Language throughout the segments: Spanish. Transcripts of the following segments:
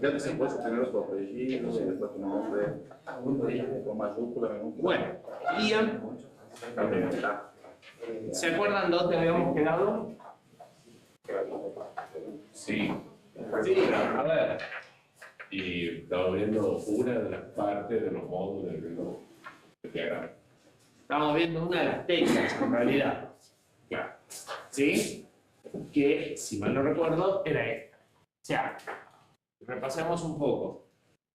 Ya te se puede tener tu apellido y después tu nombre, con mayúscula, minúscula. Bueno, Ian, ¿se acuerdan dónde habíamos quedado? Sí. Sí, a ver. Y estaba viendo una de las partes de los módulos del reloj del diagrama. Estamos viendo una de las teclas, en realidad. Claro. ¿Sí? Que, si mal no recuerdo, era esta. O sea, repasemos un poco.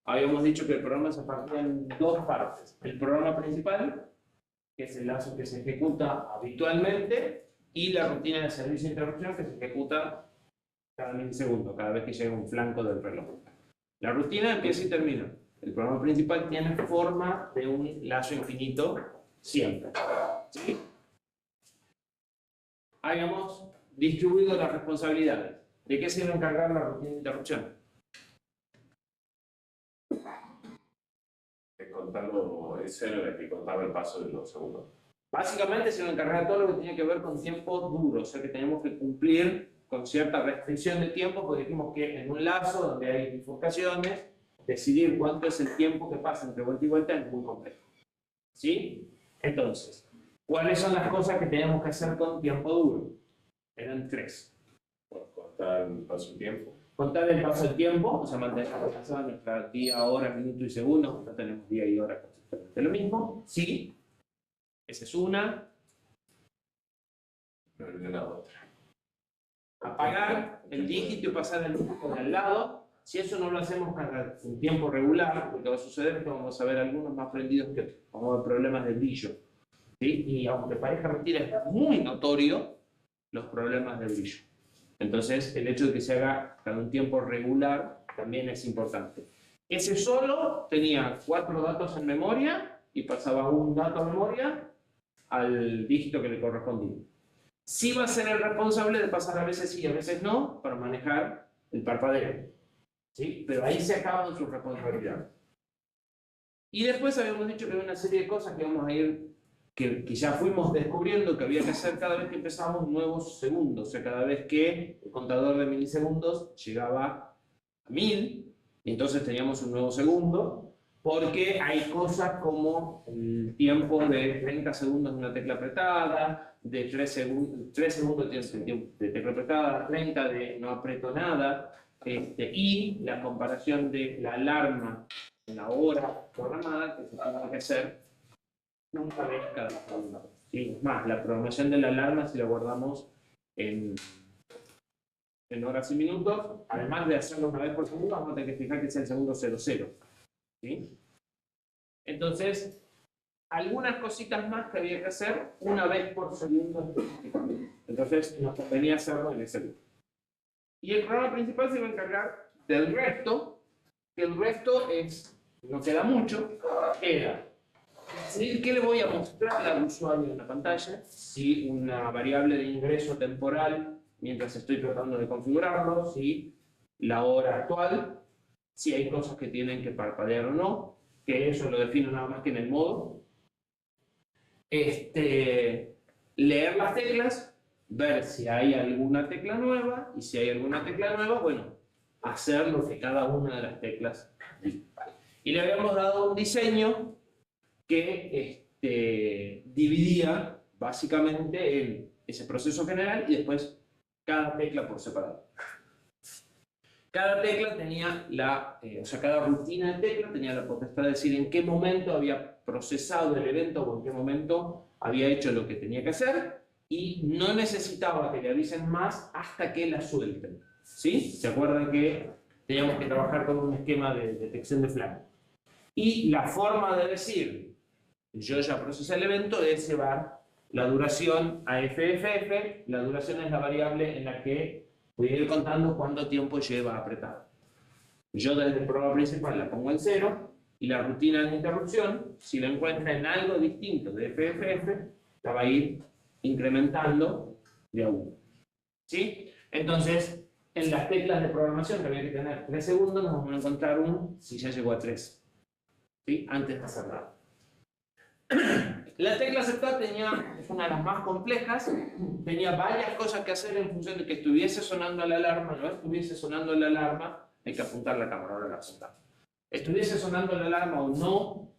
Habíamos dicho que el programa se partía en dos partes. El programa principal, que es el lazo que se ejecuta habitualmente, y la rutina de servicio de interrupción que se ejecuta cada milisegundo, cada vez que llega un flanco del reloj. La rutina empieza y termina. El programa principal tiene forma de un lazo infinito siempre. ¿Sí? Habíamos distribuido las responsabilidades. ¿De qué se iba a encargar la rutina de interrupción? De contarlo, ese era el que contaba el paso de los segundos. Básicamente se iba a encargar de todo lo que tenía que ver con tiempo duro, o sea que teníamos que cumplir con cierta restricción de tiempo, porque dijimos que en un lazo donde hay bifurcaciones, decidir cuánto es el tiempo que pasa entre vuelta y vuelta es muy complejo. ¿Sí? Entonces, ¿cuáles son las cosas que tenemos que hacer con tiempo duro? Eran tres. Bueno, contar el paso del tiempo. Contar el paso del tiempo, o sea, mantener nuestra día, hora, minuto y segundo, no tenemos día y hora constantemente lo mismo. Sí, esa es una. Me olvidé la otra. Apagar el dígito y pasar el número de al lado. Si eso no lo hacemos cada un tiempo regular, lo que va a suceder es que vamos a ver algunos más prendidos que otros. Vamos a ver problemas de brillo. ¿Sí? Y aunque parezca mentira, es muy notorio los problemas de brillo. Entonces, el hecho de que se haga cada un tiempo regular también es importante. Ese solo tenía 4 datos en memoria y pasaba un dato a memoria al dígito que le correspondía. Sí va a ser el responsable de pasar a veces sí y a veces no para manejar el parpadeo. ¿Sí? Pero ahí se acaban sus responsabilidades. Y después habíamos dicho que había una serie de cosas que vamos a ir, que ya fuimos descubriendo que había que hacer cada vez que empezábamos nuevos segundos. O sea, cada vez que el contador de milisegundos llegaba a 1000, y entonces teníamos un nuevo segundo, porque hay cosas como el tiempo de 30 segundos de una tecla apretada, de 3 segundos de tecla apretada, 30 de no aprieto nada, y la comparación de la alarma en la hora programada, que se tiene que hacer una vez cada segundo. ¿Sí? Es más, la programación de la alarma, si la guardamos en horas y minutos, además de hacerlo una vez por segundo, vamos a tener que fijar que sea el segundo 00. ¿Sí? Entonces, algunas cositas más que había que hacer una vez por segundo específicamente. Entonces, nos convenía hacerlo en ese lugar. Y el programa principal se va a encargar del resto, que el resto es, no queda mucho, queda decidir qué le voy a mostrar al usuario en la pantalla, si una variable de ingreso temporal mientras estoy tratando de configurarlo, si la hora actual, si hay cosas que tienen que parpadear o no, que eso lo defino nada más que en el modo. Leer las teclas, ver si hay alguna tecla nueva, y si hay alguna tecla nueva, bueno, hacer lo que cada una de las teclas dice. Y le habíamos dado un diseño que dividía básicamente en ese proceso general y después cada tecla por separado. Cada tecla tenía cada rutina de tecla tenía la potestad de decir en qué momento había procesado el evento o en qué momento había hecho lo que tenía que hacer, y no necesitaba que le avisen más hasta que la suelten. ¿Sí? ¿Se acuerdan que teníamos que trabajar con un esquema de detección de flanco? Y la forma de decir yo ya procesé el evento es llevar la duración a FFF. La duración es la variable en la que voy a ir contando cuánto tiempo lleva apretado. Yo desde el programa principal la pongo en 0, y la rutina de interrupción, si la encuentra en algo distinto de FFF, la va a ir incrementando de a 1. ¿Sí? Entonces, en las teclas de programación que había que tener 3 segundos, nos vamos a encontrar si ya llegó a 3. ¿Sí? Antes de hacer nada. La tecla aceptar es una de las más complejas, tenía varias cosas que hacer en función de que estuviese sonando la alarma, no estuviese sonando la alarma, hay que apuntar la cámara, ahora la apuntamos. Estuviese sonando la alarma o no,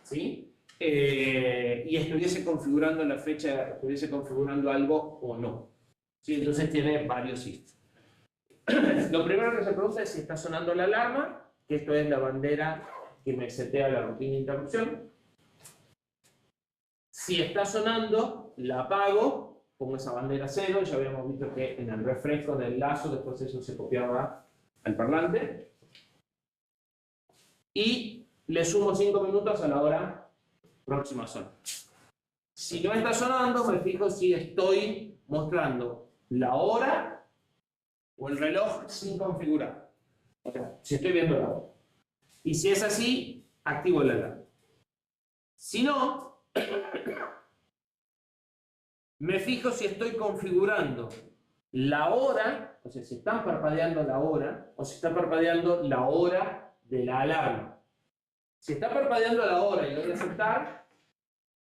¿sí? Y estuviese configurando la fecha, estuviese configurando algo o no. ¿Sí? Entonces tiene varios ifs. Lo primero que se pregunta es si está sonando la alarma, que esto es la bandera que me setea la rutina de interrupción. Si está sonando, la apago, pongo esa bandera 0, ya habíamos visto que en el refresco del lazo después eso se copiaba al parlante. Y le sumo 5 minutos a la hora próxima a sonar. Si no está sonando, me fijo si estoy mostrando la hora o el reloj sin configurar. O sea, si estoy viendo la hora. Y si es así, activo la alarma. Si no, me fijo si estoy configurando la hora, o sea, si están parpadeando la hora, o si está parpadeando la hora de la alarma. Si está parpadeando la hora y le doy a aceptar,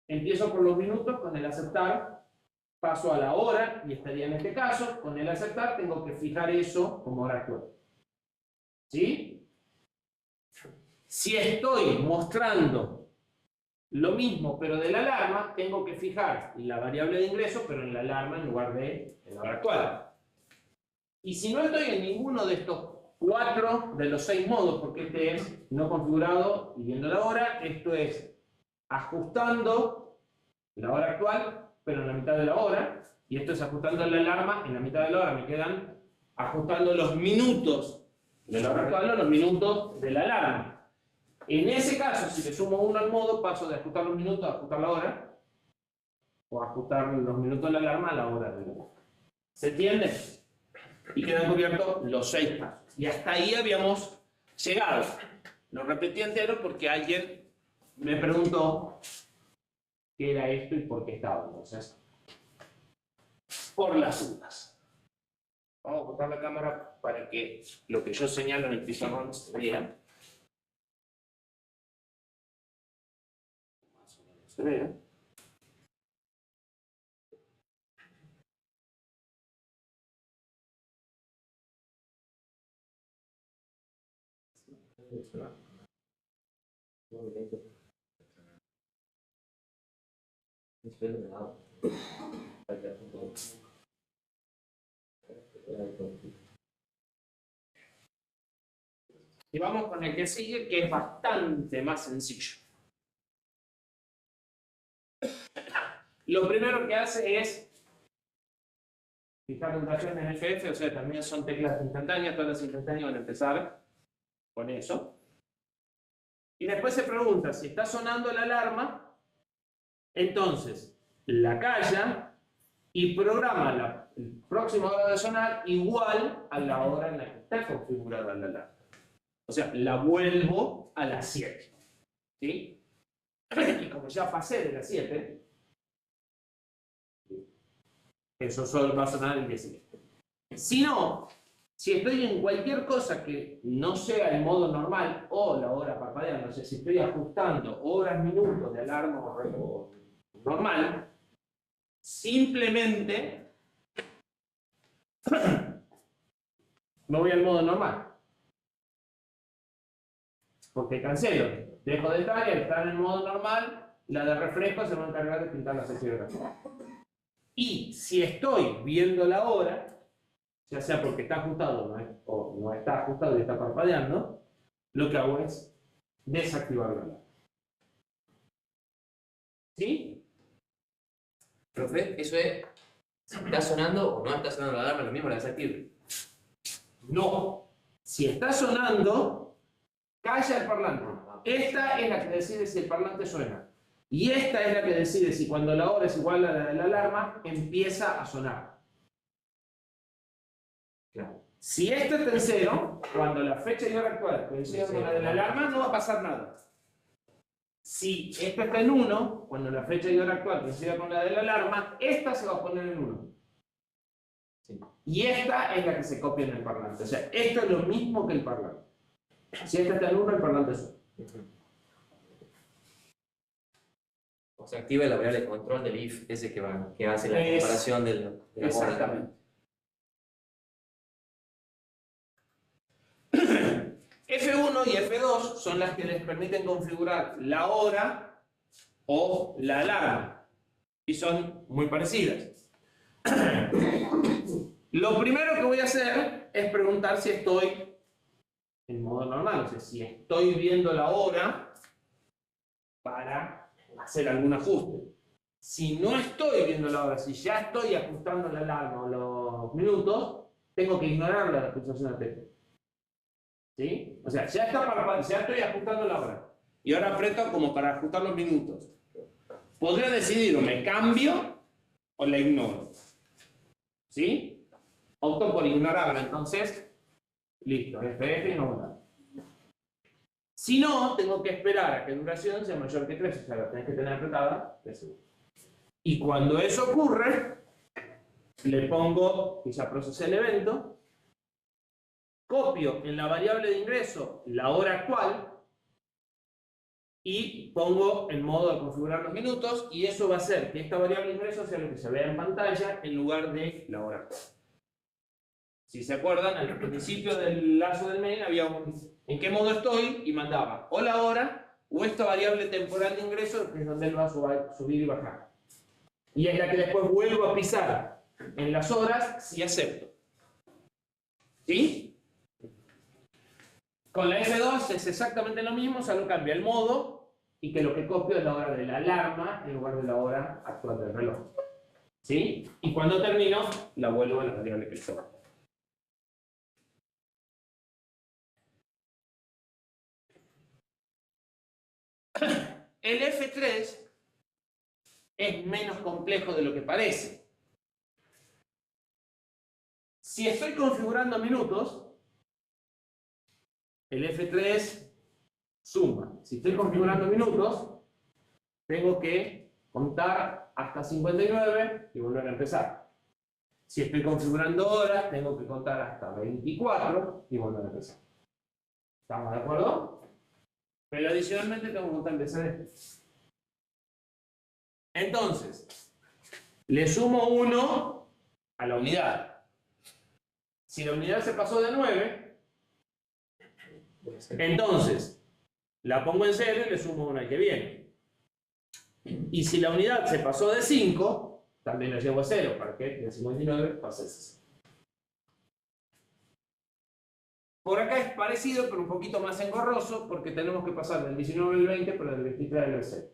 empiezo por los minutos, con el aceptar paso a la hora, y estaría en este caso, con el aceptar tengo que fijar eso como hora actual. ¿Sí? Si estoy mostrando lo mismo, pero de la alarma, tengo que fijar la variable de ingreso, pero en la alarma en lugar de en la hora actual. Y si no estoy en ninguno de estos 4 de los 6 modos, porque este es no configurado y viendo la hora, esto es ajustando la hora actual, pero en la mitad de la hora, y esto es ajustando la alarma, en la mitad de la hora me quedan ajustando los minutos de la hora actual a los minutos de la alarma. En ese caso, si le sumo 1 al modo, paso de ajustar los minutos a ajustar la hora, o ajustar los minutos de la alarma a la hora de la alarma. ¿Se entiende? Y quedan cubiertos los 6 pasos. Y hasta ahí habíamos llegado. Lo repetí entero porque alguien me preguntó qué era esto y por qué estaba. Entonces, por las dudas. Vamos a botar la cámara para que lo que yo señalo en el pizarrón se vea. Más o menos se vea. Y vamos con el que sigue, que es bastante más sencillo. Lo primero que hace es fijar duración en FF, o sea, también son teclas instantáneas, todas las instantáneas van a empezar con eso. Y después se pregunta si está sonando la alarma, entonces la calla y programa la próxima hora de sonar igual a la hora en la que está configurada la alarma. O sea, la vuelvo a las 7. ¿Sí? Y como ya pasé de las 7, eso solo va a sonar el día siguiente. Si no, si estoy en cualquier cosa que no sea el modo normal o la hora parpadeando, o sea, si estoy ajustando horas, minutos de alarma o normal, simplemente me voy al modo normal. Porque cancelo. Dejo de estar y al estar en el modo normal, la de refresco se va a encargar de pintar la sección de refresco. Y si estoy viendo la hora, ya sea porque está ajustado o no está ajustado y está parpadeando, lo que hago es desactivar la alarma. ¿Sí? Profe, eso es, si está sonando o no está sonando la alarma, lo mismo la desactivo. No. Si está sonando, calla el parlante. Esta es la que decide si el parlante suena. Y esta es la que decide si cuando la hora es igual a la de la alarma, empieza a sonar. Claro. Si esta está en 0, cuando la fecha y hora actual coinciden con la de la alarma, no va a pasar nada. Si esta está en 1, cuando la fecha y hora actual coincida con la de la alarma, esta se va a poner en 1. Sí. Y esta es la que se copia en el parlante. O sea, esto es lo mismo que el parlante. Si esta está en 1, el parlante suena. O sea, active la variable de control del if, ese que hace la Es- comparación de la hora. Exactamente. F1 y F2 son las que les permiten configurar la hora o la alarma. Y son muy parecidas. Lo primero que voy a hacer es preguntar si estoy en modo normal. O sea, si estoy viendo la hora para hacer algún ajuste. Si no estoy viendo la hora, si ya estoy ajustando la alarma o los minutos, tengo que ignorar la pulsación de tecla. ¿Sí? O sea, ya estoy ajustando la hora. Y ahora aprieto como para ajustar los minutos. Podría decidir o me cambio o la ignoro. ¿Sí? Opto por ignorarla, entonces, listo, FF y no nada. Si no, tengo que esperar a que duración sea mayor que 3, o sea, la tenés que tener apretada 3 segundos. Y cuando eso ocurre, le pongo que ya procesé el evento, copio en la variable de ingreso la hora actual y pongo en modo de configurar los minutos, y eso va a hacer que esta variable de ingreso sea lo que se vea en pantalla en lugar de la hora actual. Si se acuerdan, al principio del lazo del main había en qué modo estoy y mandaba o la hora o esta variable temporal de ingreso, que es donde él va a subir y bajar. Y es la que después vuelvo a pisar en las horas si acepto. ¿Sí? Con la F2 es exactamente lo mismo, solo cambia el modo y que lo que copio es la hora de la alarma en lugar de la hora actual del reloj. ¿Sí? Y cuando termino, la vuelvo a la variable que estoy. El F3 es menos complejo de lo que parece. Si estoy configurando minutos, el F3 suma. Si estoy configurando minutos, tengo que contar hasta 59 y volver a empezar. Si estoy configurando horas, tengo que contar hasta 24 y volver a empezar. ¿Estamos de acuerdo? Pero adicionalmente tengo que contar empezar este. Entonces, le sumo 1 a la unidad. Si la unidad se pasó de 9, entonces la pongo en 0 y le sumo 1 al que viene. Y si la unidad se pasó de 5, también la llevo a 0, para que de 59 pase a 60. Por acá es parecido, pero un poquito más engorroso, porque tenemos que pasar del 19 al 20, pero del 23 al 0.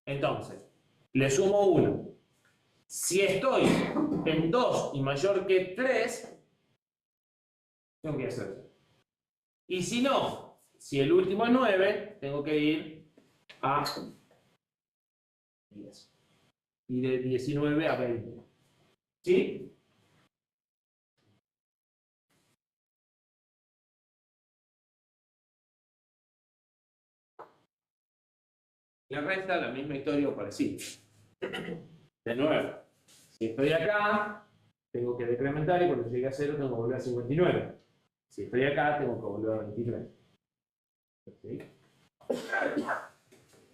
Entonces, le sumo 1. Si estoy en 2 y mayor que 3, tengo que hacer eso. Y si no, si el último es 9, tengo que ir a 10. Y de 19 a 20. ¿Sí? Le resta la misma historia o parecida. De nuevo, si estoy acá, tengo que decrementar y cuando llegue a 0 tengo que volver a 59. Si estoy acá, tengo que volver a 23. ¿Sí?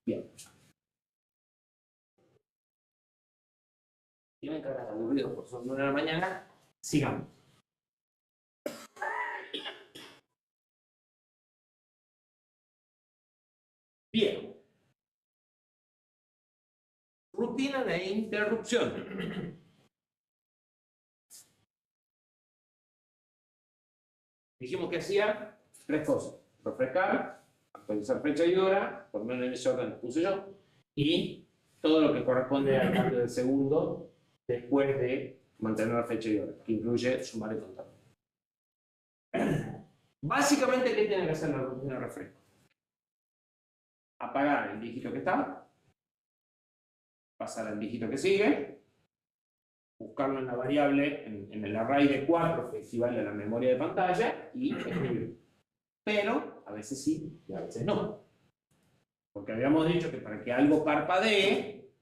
Bien. Tienen cara de aburridos por son 9 de la mañana. Sigamos. Bien. Rutina de interrupción. Dijimos que hacía 3 cosas. Refrescar, actualizar fecha y hora, por lo menos en ese orden lo puse yo, y todo lo que corresponde al cambio de segundo después de mantener la fecha y hora, que incluye sumar y contar. Básicamente, ¿qué tiene que hacer la rutina de refresco? Apagar el dígito que está, pasar al dígito que sigue, buscarlo en la variable, en el array de 4 que equivale a la memoria de pantalla y escribir. Pero a veces sí y a veces no. Porque habíamos dicho que para que algo parpadee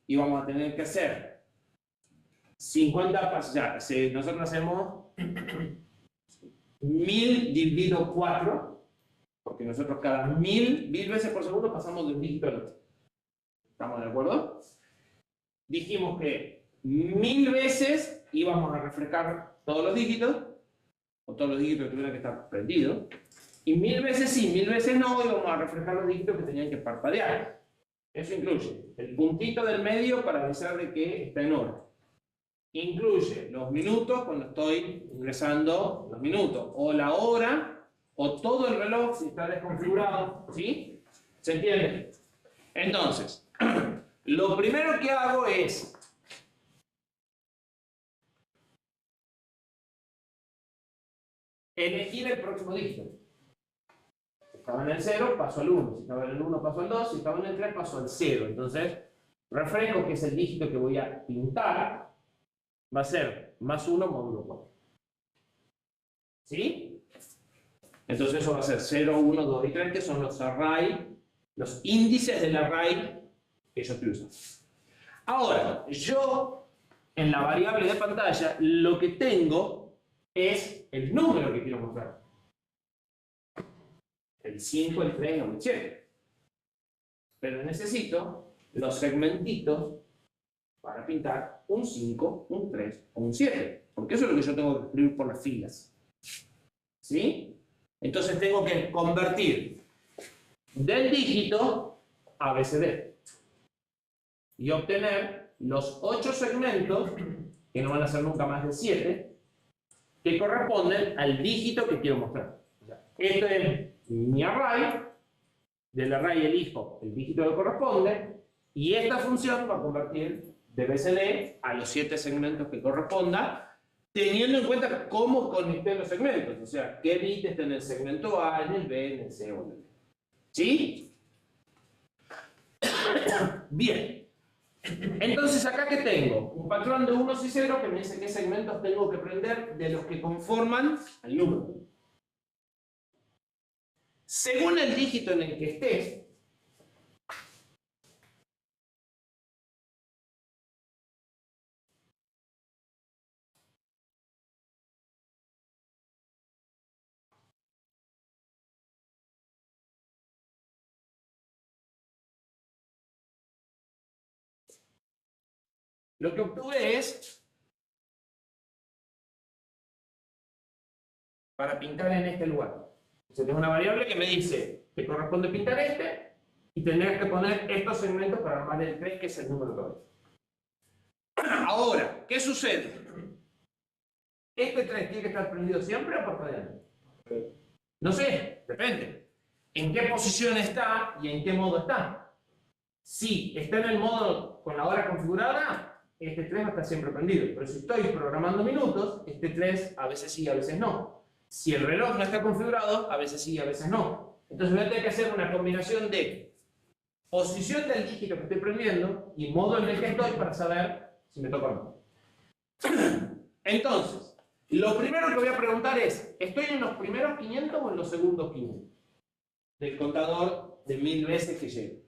íbamos a tener que hacer 50 pasos. Ya, si nosotros hacemos 1000 dividido 4, porque nosotros cada 1000 veces por segundo pasamos de un dígito al otro. ¿Estamos de acuerdo? Dijimos que 1000 veces íbamos a refrescar todos los dígitos, o todos los dígitos que tuvieran que estar prendidos, y 1000 veces sí, 1000 veces no, íbamos a refrescar los dígitos que tenían que parpadear. Eso incluye el puntito del medio para avisar de que está en hora. Incluye los minutos cuando estoy ingresando los minutos, o la hora, o todo el reloj si está desconfigurado, ¿sí? ¿Se entiende? Entonces, lo primero que hago es elegir el próximo dígito. Si estaba en el 0, paso al 1. Si estaba en el 1, paso al 2. Si estaba en el 3, paso al 0. Entonces, refresco, que es el dígito que voy a pintar, va a ser más 1 módulo 4. ¿Sí? Entonces eso va a ser 0, 1, 2 y 3, que son los array, los índices del array que yo estoy usando. Ahora, yo en la variable de pantalla lo que tengo es el número que quiero mostrar. El 5, el 3 o el 7. Pero necesito los segmentitos para pintar un 5, un 3 o un 7. Porque eso es lo que yo tengo que escribir por las filas. ¿Sí? Entonces tengo que convertir del dígito a ABCD. Y obtener los 8 segmentos, que no van a ser nunca más de 7, que corresponden al dígito que quiero mostrar. O sea, este es mi array. Del array elijo el dígito que corresponde. Y esta función va a convertir de BCD a los 7 segmentos que corresponda, teniendo en cuenta cómo conecté los segmentos, o sea, qué bit está en el segmento A, en el B, en el C o en el D. ¿Sí? Bien. Entonces, acá que tengo un patrón de unos y ceros que me dice qué segmentos tengo que prender de los que conforman al número. Según el dígito en el que esté, lo que obtuve es, para pintar en este lugar. O sea, tengo una variable que me dice que corresponde pintar este, y tendrás que poner estos segmentos para armar el 3, que es el número que doy. Ahora, ¿qué sucede? ¿Este 3 tiene que estar prendido siempre o parpadeando? No sé, depende. ¿En qué posición está y en qué modo está? Si está en el modo con la hora configurada, este 3 va a estar siempre prendido. Pero si estoy programando minutos, este 3 a veces sí, a veces no. Si el reloj no está configurado, a veces sí, a veces no. Entonces voy a tener que hacer una combinación de posición del dígito que estoy prendiendo y modo en el que estoy para saber si me toca o no. Entonces, lo primero que voy a preguntar es, ¿estoy en los primeros 500 o en los segundos 500? Del contador de 1000 veces que llegue.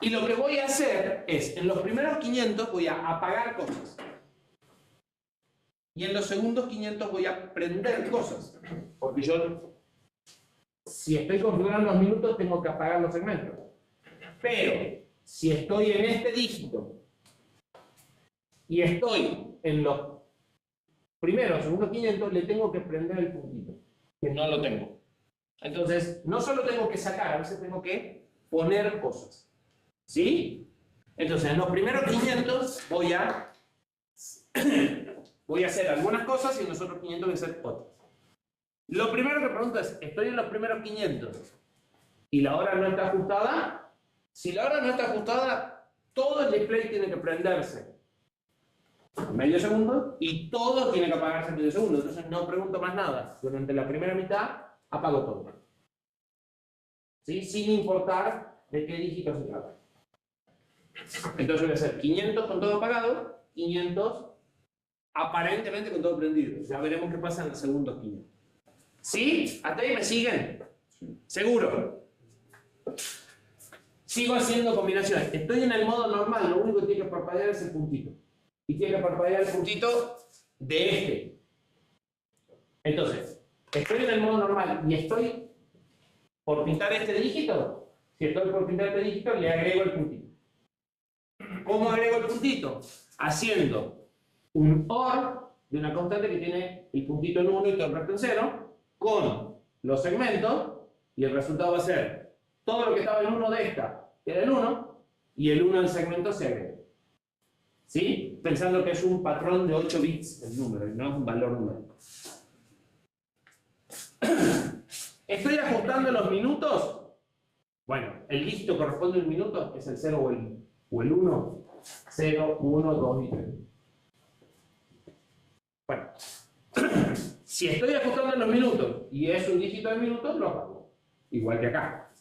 Y lo que voy a hacer es, en los primeros 500 voy a apagar cosas. Y en los segundos 500 voy a prender cosas. Porque yo, si estoy configurando los minutos, tengo que apagar los segmentos. Pero, si estoy en este dígito y estoy en los primeros, segundos 500, le tengo que prender el puntito, que no lo tengo. Entonces, no solo tengo que sacar, a veces tengo que poner cosas. ¿Sí? Entonces, en los primeros 500 voy a hacer algunas cosas y en los otros 500 voy a hacer otras. Lo primero que pregunto es, ¿estoy en los primeros 500 y la hora no está ajustada? Si la hora no está ajustada, todo el display tiene que prenderse medio segundo y todo tiene que apagarse medio segundo. Entonces no pregunto más nada. Durante la primera mitad apago todo. ¿Sí? Sin importar de qué dígito se trata. Entonces voy a hacer 500 con todo apagado, 500 aparentemente con todo prendido. Ya veremos qué pasa en los segundos 500. ¿Sí? ¿Hasta ahí me siguen? Sí. ¿Seguro? Sigo haciendo combinaciones. Estoy en el modo normal, lo único que tiene que parpadear es el puntito. Y tiene que parpadear el puntito de este. Entonces, estoy en el modo normal y estoy por pintar este dígito, si estoy por pintar este dígito, le agrego el puntito. ¿Cómo agrego el puntito? Haciendo un OR de una constante que tiene el puntito en 1 y todo el resto en 0, con los segmentos, y el resultado va a ser todo lo que estaba en 1 de esta, que era el 1, y el 1 del segmento se agrega. ¿Sí? Pensando que es un patrón de 8 bits el número, y no es un valor numérico. ¿Estoy ajustando los minutos? Bueno, el dígito corresponde a un minuto, es el 0 o el 1. 0, 1, 2 y 3. Bueno, si estoy ajustando los minutos y es un dígito de minutos, lo apago. Igual que acá.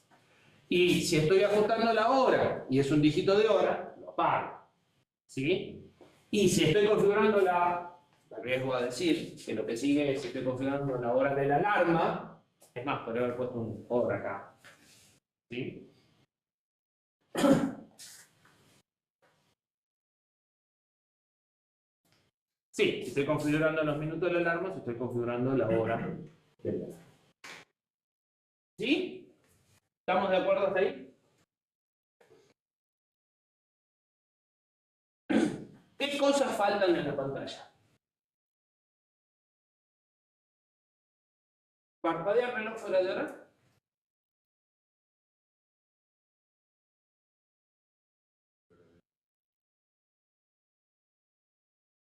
Y si estoy ajustando la hora y es un dígito de hora, lo apago. ¿Sí? Y si estoy configurando me arriesgo a decir que lo que sigue es si estoy configurando la hora de la alarma, es más, podría haber puesto un hora acá. ¿Sí? Sí, si estoy configurando los minutos de la alarma, si estoy configurando la hora de la alarma. ¿Sí? ¿Estamos de acuerdo hasta ahí? ¿Qué cosas faltan en la pantalla? ¿Parpadea reloj fuera de hora?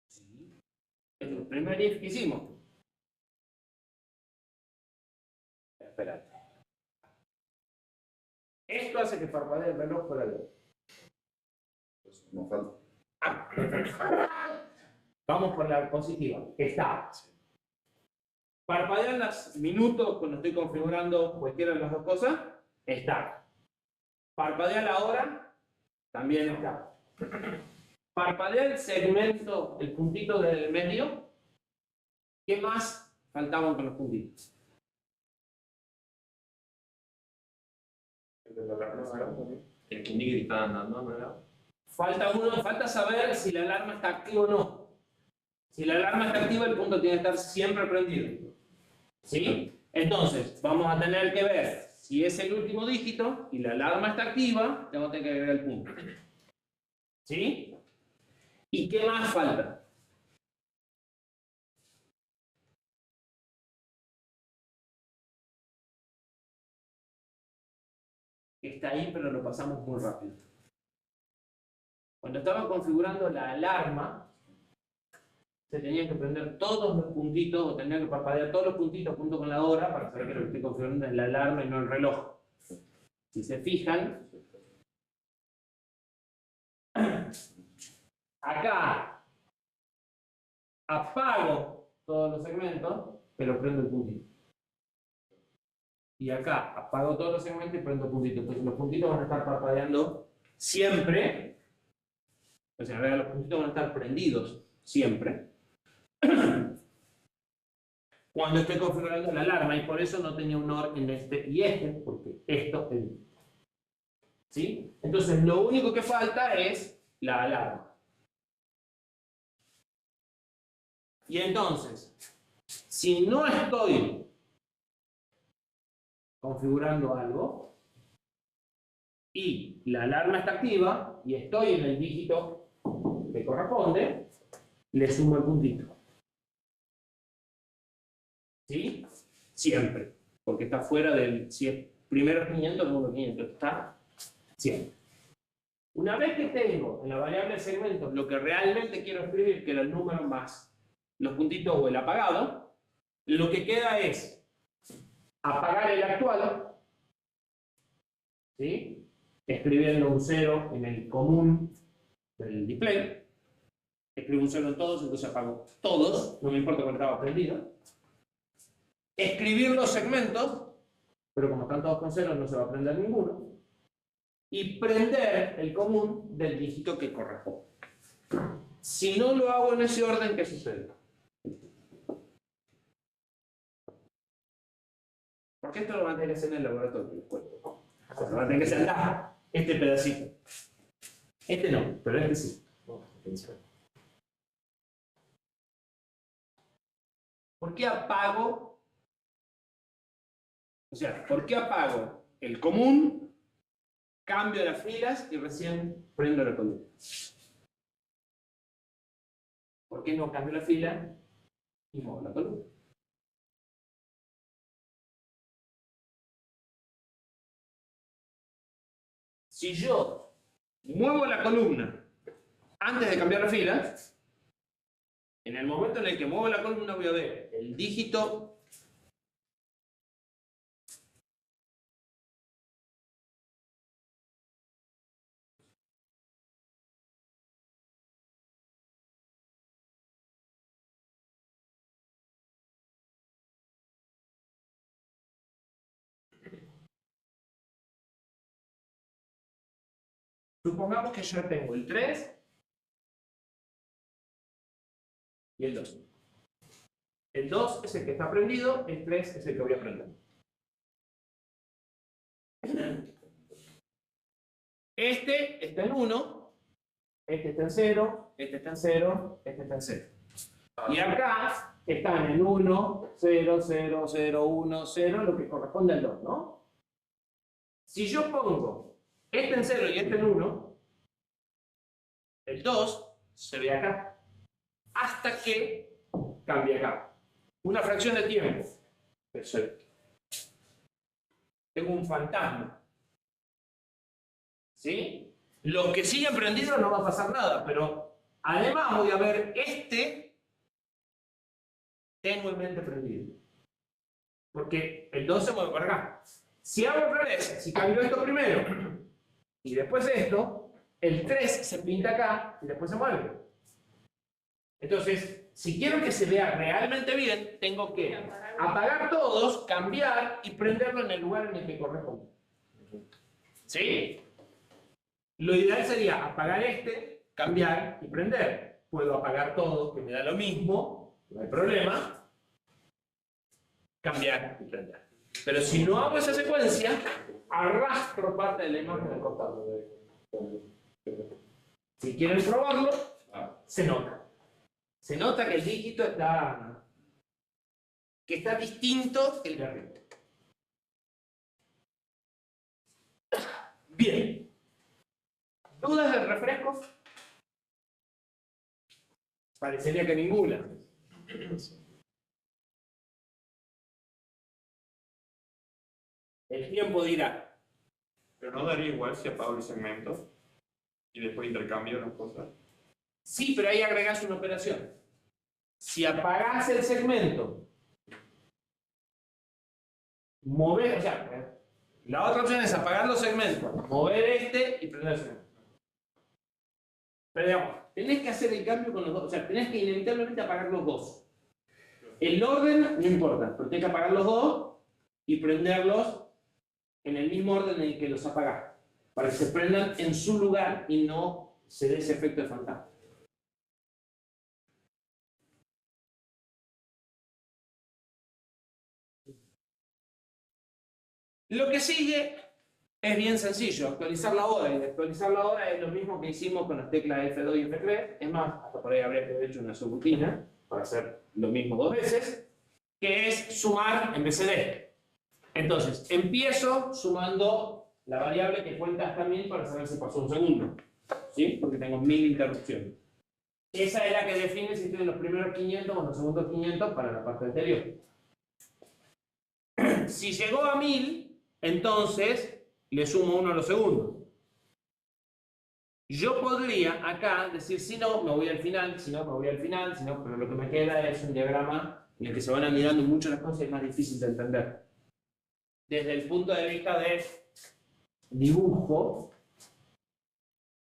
Sí. Es el primer if que hicimos. Espérate. Esto hace que parpadee el reloj fuera de hora. Pues no falta. Vamos por la positiva. Está. Parpadean los minutos cuando estoy configurando cualquiera de las dos cosas. Está. Parpadea la hora. También está. Parpadea el segmento, el puntito del medio. ¿Qué más faltaban con los puntitos? El que indique que está andando, ¿no? Falta saber si la alarma está activa o no. Si la alarma está activa, el punto tiene que estar siempre prendido. ¿Sí? Entonces, vamos a tener que ver si es el último dígito y la alarma está activa, tengo que agregar el punto. ¿Sí? ¿Y qué más falta? Está ahí, pero lo pasamos muy rápido. Cuando estaba configurando la alarma, se tenían que prender todos los puntitos, o tenía que parpadear todos los puntitos junto con la hora para saber que lo que estoy configurando es la alarma y no el reloj. Si se fijan, acá apago todos los segmentos, pero prendo el puntito. Y acá apago todos los segmentos y prendo el puntito. Entonces los puntitos van a estar parpadeando siempre. O sea, los puntitos van a estar prendidos siempre. Cuando estoy configurando la alarma, y por eso no tenía un OR en este y este, porque esto es. ¿Sí? Entonces lo único que falta es la alarma. Y entonces, si no estoy configurando algo y la alarma está activa y estoy en el dígito que corresponde, le sumo el puntito. ¿Sí? Siempre. Porque está fuera del... Si es primero 500, segundo 500. Está siempre. Una vez que tengo en la variable segmentos lo que realmente quiero escribir, que era el número más los puntitos o el apagado, lo que queda es apagar el actual, ¿sí? Escribiendo un 0 en el común del display. Escribo un 0 en todos, entonces apago todos, no me importa cuál estaba prendido. Escribir los segmentos, pero como están todos con 0 no se va a prender ninguno. Y prender el común del dígito que corresponde. Si no lo hago en ese orden, ¿qué sucede? Porque esto lo van a tener que hacer en el laboratorio después. Lo van a tener que hacer acá, este pedacito. Este no, pero este sí. ¿Por qué apago? O sea, ¿por qué apago el común, cambio las filas y recién prendo la columna. ¿Por qué no cambio la fila y muevo la columna? Si yo muevo la columna antes de cambiar la fila, en el momento en el que muevo la columna voy a ver el dígito supongamos que yo tengo el 3 y el 2. El 2 es el que está prendido, el 3 es el que voy a prender. Este está en 1, este está en 0, este está en 0, este está en 0. Y acá están en 1, 0, 0, 0, 1, 0, lo que corresponde al 2, ¿no? Si yo pongo este en 0 y este en 1, el 2 se ve acá, hasta que cambie acá. Una fracción de tiempo. Perfecto. Tengo un fantasma. ¿Sí? Los que siguen prendidos no va a pasar nada, pero además voy a ver este tenuemente prendido. Porque el 2 se mueve para acá. Si hago al revés, si cambio esto primero y después esto, el 3 se pinta acá y después se mueve. Entonces, si quiero que se vea realmente bien, tengo que apagar todos, cambiar y prenderlo en el lugar en el que corresponde. ¿Sí? Lo ideal sería apagar este, cambiar y prender. Puedo apagar todo, que me da lo mismo, no hay problema. Cambiar y prender. Pero si no hago esa secuencia, arrastro parte de la imagen al costado. Si quieren probarlo, se nota. Se nota que el dígito está distinto que el de arriba. Bien. ¿Dudas del refresco? Parecería que ninguna. El tiempo dirá. Pero no daría igual si apago el segmento y después intercambio las cosas. Sí, pero ahí agregás una operación. Si apagás el segmento, mover, o sea, la otra opción es apagar los segmentos, mover este y prender el segmento. Pero digamos, tenés que hacer el cambio con los dos, o sea, tenés que inevitablemente apagar los dos. El orden no importa, pero tenés que apagar los dos y prenderlos en el mismo orden en el que los apagás, para que se prendan en su lugar y no se dé ese efecto de fantasma. Lo que sigue es bien sencillo, actualizar la hora. Y actualizar la hora es lo mismo que hicimos con las teclas F2 y F3. Es más, hasta por ahí habría que haber hecho una subrutina para hacer lo mismo dos veces, que es sumar en vez de. Entonces, empiezo sumando la variable que cuenta hasta 1000 para saber si pasó un segundo. ¿Sí? Porque tengo 1000 interrupciones. Esa es la que define si estoy en los primeros 500 o en los segundos 500 para la parte anterior. Si llegó a 1000, entonces le sumo 1 a los segundos. Yo podría acá decir, si no, me voy al final, si no, me voy al final, si no, pero lo que me queda es un diagrama en el que se van anidando mucho las cosas y es más difícil de entender. Desde el punto de vista de dibujo,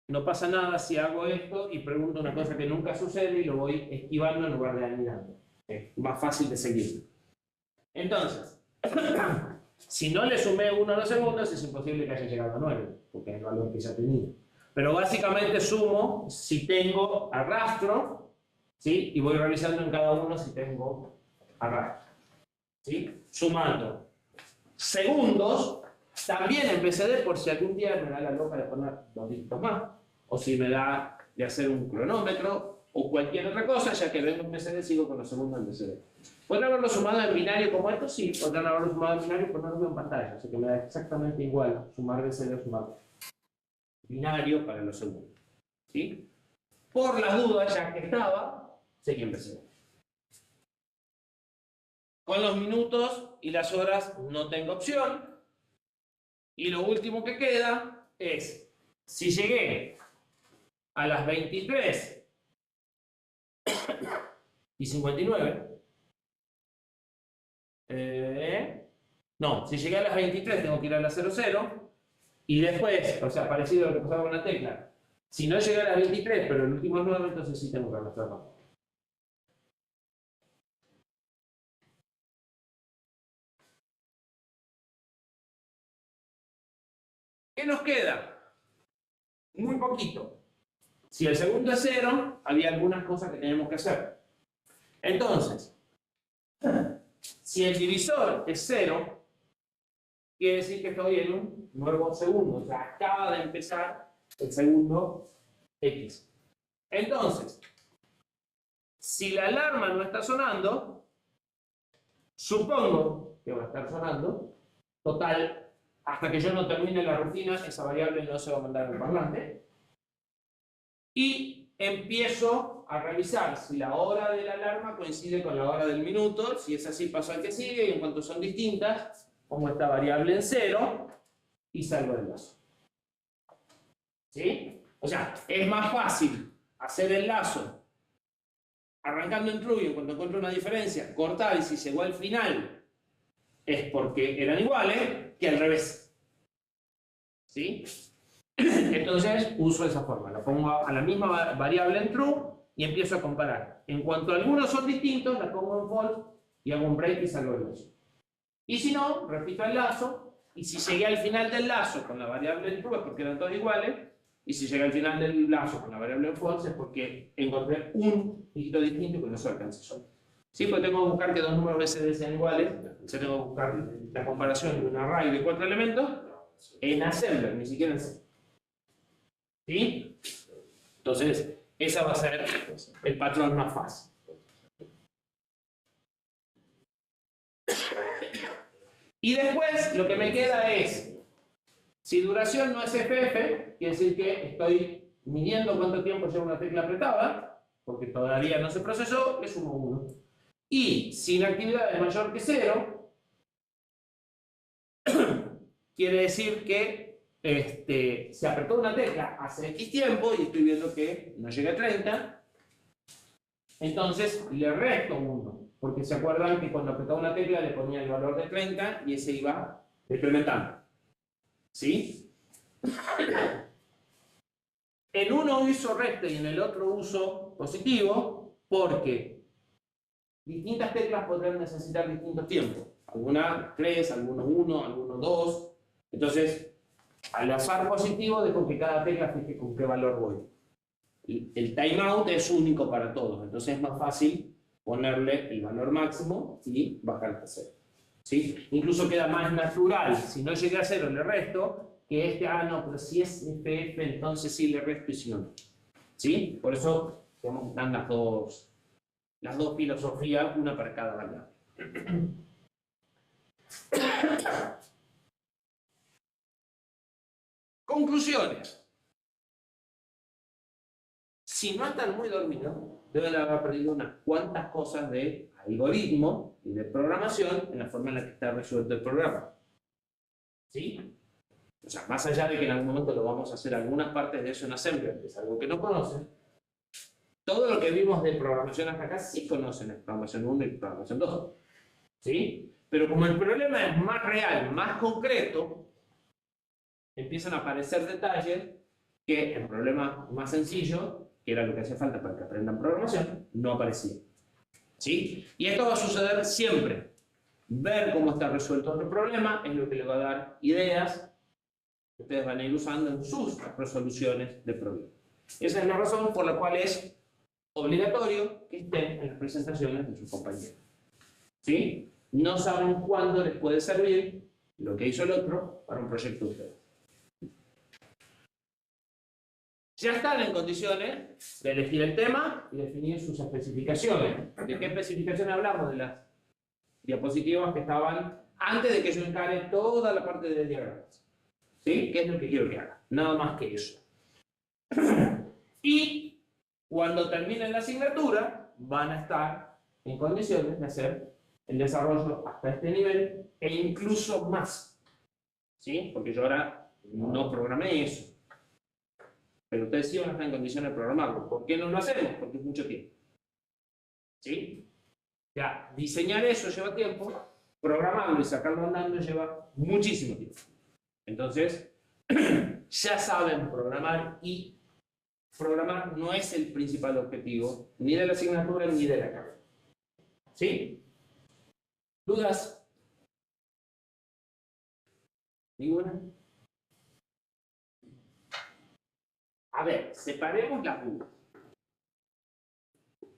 no pasa nada si hago esto y pregunto una cosa que nunca sucede y lo voy esquivando en lugar de anidando. Es más fácil de seguir. Entonces, si no le sumé 1 a los segundos, es imposible que haya llegado a 9, porque es el valor que ya tenía. Pero básicamente sumo si tengo arrastro, ¿sí? Y voy revisando en cada uno si tengo arrastro. ¿Sí? Sumando segundos, también en BCD, por si algún día me da la loca de poner 2 dígitos más, o si me da de hacer un cronómetro, o cualquier otra cosa, ya que vengo en BCD, sigo con los segundos en BCD. ¿Pueden haberlo sumado en binario como esto? Sí, podrán haberlo sumado en binario, pero no lo veo en pantalla, así que me da exactamente igual sumar BCD o sumar binario para los segundos. ¿Sí? Por las dudas, ya que estaba, seguí en BCD. Con los minutos y las horas no tengo opción. Y lo último que queda es, si llegué a las 23 y 59, no, si llegué a las 23 tengo que ir a las 00, y después, o sea, parecido a lo que pasaba con la tecla, si no llegué a las 23, pero el último es 9, entonces sí tengo que arrastrarlo. ¿Qué nos queda? Muy poquito. Si el segundo es 0, había algunas cosas que teníamos que hacer. Entonces, si el divisor es 0, quiere decir que estoy en un nuevo segundo. O sea, acaba de empezar el segundo X. Entonces, si la alarma no está sonando, supongo que va a estar sonando. Total, hasta que yo no termine la rutina, esa variable no se va a mandar al parlante. Y empiezo a revisar si la hora de la alarma coincide con la hora del minuto. Si es así, paso al que sigue. Y en cuanto son distintas, pongo esta variable en 0 y salgo del lazo. ¿Sí? O sea, es más fácil hacer el lazo arrancando en true y en cuanto encuentro una diferencia, cortar y si llegó al final es porque eran iguales que al revés. ¿Sí? Entonces uso esa forma, la pongo a la misma variable en true y empiezo a comparar. En cuanto algunos son distintos, la pongo en false y hago un break y salgo del lazo. Y si no, repito el lazo, y si llegué al final del lazo con la variable en true es porque eran todos iguales, y si llegué al final del lazo con la variable en false es porque encontré un dígito distinto y con eso alcancé solo. Sí, pues tengo que buscar que dos números BCD sean iguales, yo tengo que buscar la comparación de un array de 4 elementos en assembler, ni siquiera en C. ¿Sí? Entonces, esa va a ser el patrón más fácil. Y después, lo que me queda es, si duración no es FF, quiere decir que estoy midiendo cuánto tiempo lleva una tecla apretada, porque todavía no se procesó, le sumo 1. Y si la actividad es mayor que 0, quiere decir que se apretó una tecla hace X tiempo y estoy viendo que no llega a 30, entonces le resto 1, porque se acuerdan que cuando apretaba una tecla le ponía el valor de 30 y ese iba incrementando. ¿Sí? En uno uso resta y en el otro uso positivo, porque distintas teclas podrán necesitar distintos tiempos. Algunas 3, algunos 1, algunos 2. Entonces, al azar positivo, dejo que cada tecla fije con qué valor voy. El timeout es único para todos, entonces es más fácil ponerle el valor máximo y bajar hasta 0. ¿Sí? Incluso queda más natural, si no llegué a 0 le resto, que no, pero si es FF entonces sí le resto y si no. ¿Sí? Por eso digamos, están las dos filosofías, una para cada variable. Conclusiones. Si no están muy dormidos, deben haber aprendido unas cuantas cosas de algoritmo y de programación en la forma en la que está resuelto el programa. ¿Sí? O sea, más allá de que en algún momento lo vamos a hacer algunas partes de eso en Assembler, que es algo que no conocen, todo lo que vimos de programación hasta acá sí conocen en programación 1 y programación 2. ¿Sí? Pero como el problema es más real, más concreto, empiezan a aparecer detalles que en problemas más sencillos, que era lo que hacía falta para que aprendan programación, no aparecían. ¿Sí? Y esto va a suceder siempre. Ver cómo está resuelto otro problema es lo que le va a dar ideas que ustedes van a ir usando en sus resoluciones de problemas. Esa es la razón por la cual es obligatorio que estén en las presentaciones de sus compañeros. ¿Sí? No saben cuándo les puede servir lo que hizo el otro para un proyecto de ustedes. ya están en condiciones de elegir el tema y definir sus especificaciones. ¿De qué especificaciones hablamos? De las diapositivas que estaban antes de que yo encare toda la parte de diagramas. ¿Sí? ¿Qué es lo que quiero que haga? Nada más que eso. Y cuando terminen la asignatura, van a estar en condiciones de hacer el desarrollo hasta este nivel e incluso más. ¿Sí? Porque yo ahora no programé eso. Pero ustedes sí van a estar en condiciones de programarlo. ¿Por qué no lo hacemos? Porque es mucho tiempo. ¿Sí? Ya, diseñar eso lleva tiempo, programarlo y sacarlo andando lleva muchísimo tiempo. Entonces, ya saben programar y programar no es el principal objetivo ni de la asignatura ni de la carrera. ¿Sí? ¿Dudas? ¿Ninguna? A ver, separemos las dudas.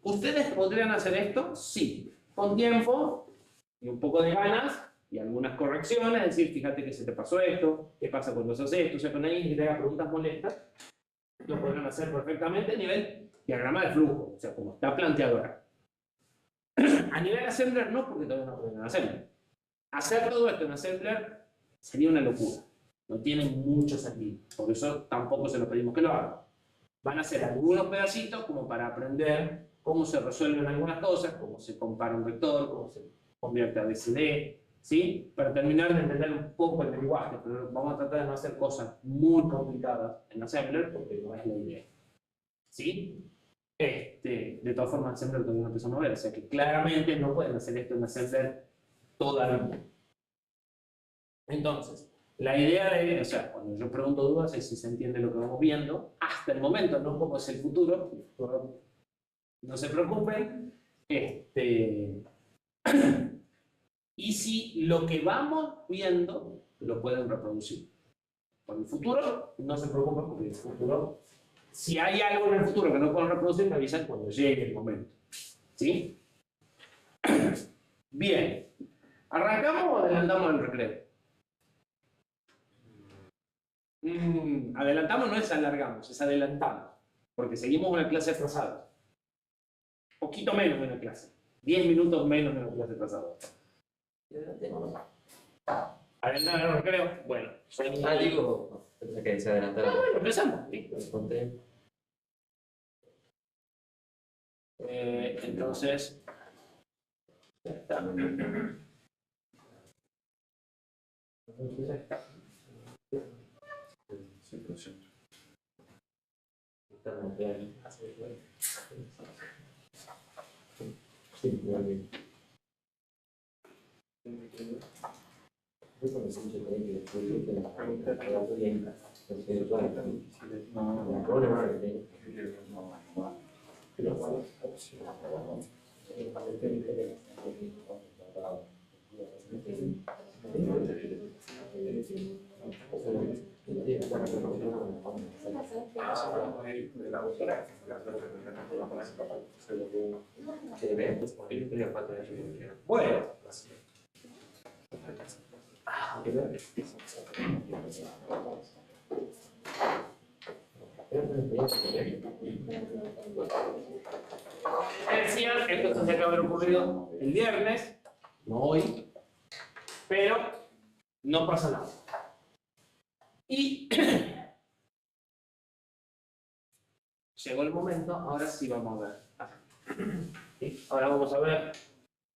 ¿Ustedes podrían hacer esto? Sí. Con tiempo y un poco de ganas y algunas correcciones, es decir, fíjate que se te pasó esto, qué pasa cuando se hace esto, o sea, con alguien que te haga preguntas molestas, lo podrán hacer perfectamente a nivel diagrama de flujo, o sea, como está planteado acá. A nivel Assembler no, porque todavía no aprenden Assembler. Hacer todo esto en Assembler sería una locura. No tiene mucho sentido. Por eso tampoco se lo pedimos que lo hagan. Van a hacer algunos pedacitos como para aprender cómo se resuelven algunas cosas, cómo se compara un vector, cómo se convierte a BCD, ¿sí? Para terminar de entender un poco el lenguaje, pero vamos a tratar de no hacer cosas muy complicadas en Assembler porque no es la idea. ¿Sí? De todas formas, Assembler todavía no empezamos a ver, o sea que claramente no pueden hacer esto en Assembler toda la vida. Entonces, la idea de, o sea, cuando yo pregunto dudas es si se entiende lo que vamos viendo, hasta el momento, no como es el futuro, no se preocupen, y si lo que vamos viendo lo pueden reproducir. Por el futuro, no se preocupen porque el futuro, si hay algo en el futuro que no pueden reproducir, me avisan cuando llegue el momento. ¿Sí? Bien. ¿Arrancamos o adelantamos el recreo? Adelantamos no es alargamos, es adelantamos. Porque seguimos una clase atrasada. Poquito menos de una clase. 10 minutos menos de una clase atrasada. ¿Adelantar el recreo? Bueno. Digo, que se adelantara. Bueno, empezamos. ¿Sí? Entonces, ya está. Bueno. Decía, esto tendría que haber ocurrido el viernes, no hoy, pero no pasa nada. Y llegó el momento, ahora sí vamos a ver. ¿Sí? Ahora vamos a ver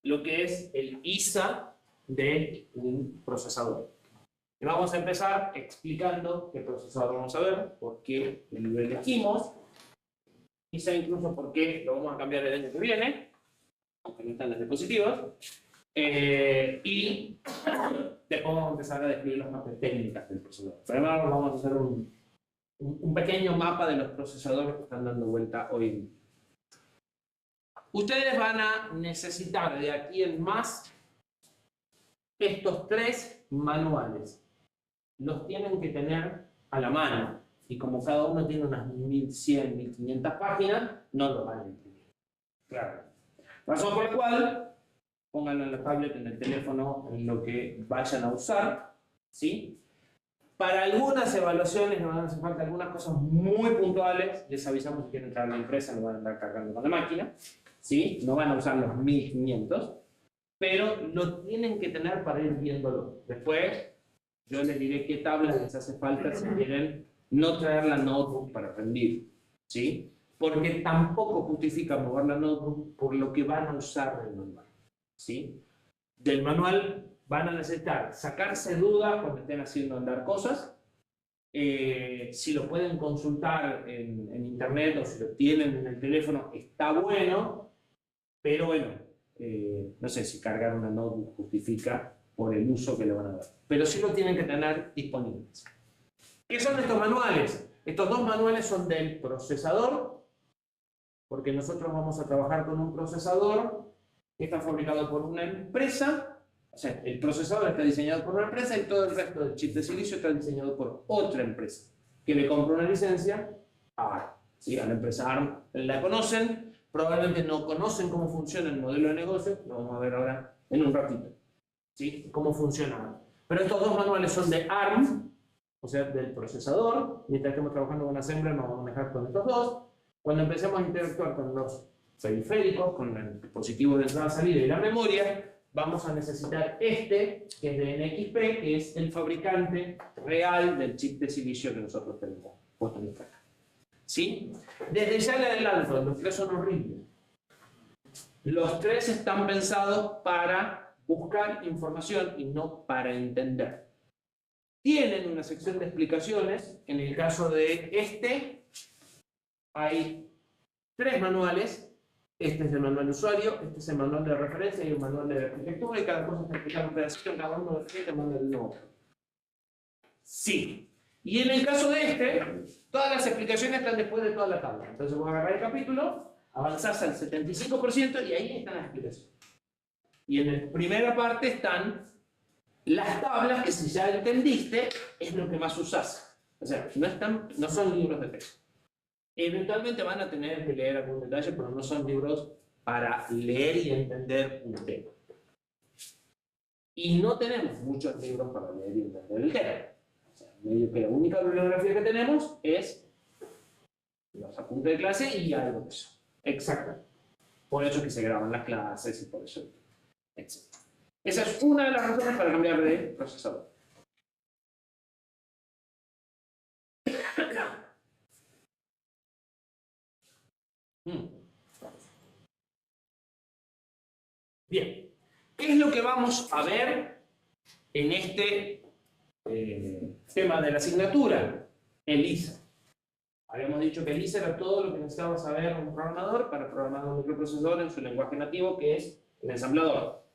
lo que es el ISA de un procesador. Y vamos a empezar explicando qué procesador vamos a ver, por qué lo elegimos, quizá incluso por qué lo vamos a cambiar el año que viene, aunque no están las diapositivas, y después vamos a empezar a describir las partes técnicas del procesador. Primero vamos a hacer un pequeño mapa de los procesadores que están dando vuelta hoy en día. Ustedes van a necesitar de aquí en más estos 3 manuales. Los tienen que tener a la mano. Y como cada uno tiene unas 1100, 1500 páginas, no lo van a imprimir. Claro. Razón por la cual, pónganlo en la tablet, en el teléfono, en lo que vayan a usar, ¿sí? Para algunas evaluaciones nos van a hacer falta algunas cosas muy puntuales. Les avisamos si quieren entrar a la empresa, no van a andar cargando con la máquina. ¿Sí? No van a usar los 1500. Pero lo tienen que tener para ir viéndolo. Después, yo les diré qué tablas les hace falta si quieren no traer la notebook para rendir. ¿Sí? Porque tampoco justifica mover la notebook por lo que van a usar del manual. ¿Sí? Del manual van a necesitar sacarse dudas cuando estén haciendo andar cosas. Si lo pueden consultar en internet o si lo tienen en el teléfono, está bueno, pero bueno, no sé si cargar una notebook justifica por el uso que le van a dar. Pero sí lo tienen que tener disponibles. ¿Qué son estos manuales? Estos dos manuales son del procesador, porque nosotros vamos a trabajar con un procesador que está fabricado por una empresa. O sea, el procesador está diseñado por una empresa y todo el resto del chip de silicio está diseñado por otra empresa que le compra una licencia a ARM. ¿Sí? A la empresa ARM la conocen, probablemente no conocen cómo funciona el modelo de negocio, lo vamos a ver ahora en un ratito. ¿Sí? Cómo funciona. Pero estos dos manuales son de ARM, o sea, del procesador. Mientras estemos trabajando con Assembler nos vamos a manejar con estos dos. Cuando empecemos a interactuar con los periféricos, con el dispositivo de entrada-salida y la memoria, vamos a necesitar este, que es de NXP, que es el fabricante real del chip de silicio que nosotros tenemos puesto en el caja. ¿Sí? Desde ya le adelanto, los tres son horribles. Los tres están pensados para buscar información y no para entender. Tienen una sección de explicaciones. En el caso de este, hay 3 manuales. Este es el manual de usuario, este es el manual de referencia y el manual de arquitectura, y cada cosa está explicada un pedacito en cada uno de los que manda el otro. Sí. Y en el caso de este, todas las explicaciones están después de toda la tabla. Entonces vos agarrás el capítulo, avanzás al 75% y ahí están las explicaciones. Y en la primera parte están las tablas que, si ya entendiste, es lo que más usás. O sea, no son libros de texto. Eventualmente van a tener que leer algún detalle, pero no son libros para leer y entender un tema. Y no tenemos muchos libros para leer y entender el tema. O sea, medio que la única bibliografía que tenemos es los apuntes de clase y algo de eso. Exacto. Por eso que se graban las clases y por eso, etc. Esa es una de las razones para cambiar de procesador. Bien, ¿qué es lo que vamos a ver en este tema de la asignatura? ELISA. Habíamos dicho que ELISA era todo lo que necesitaba saber un programador para programar un microprocesador en su lenguaje nativo, que es el ensamblador.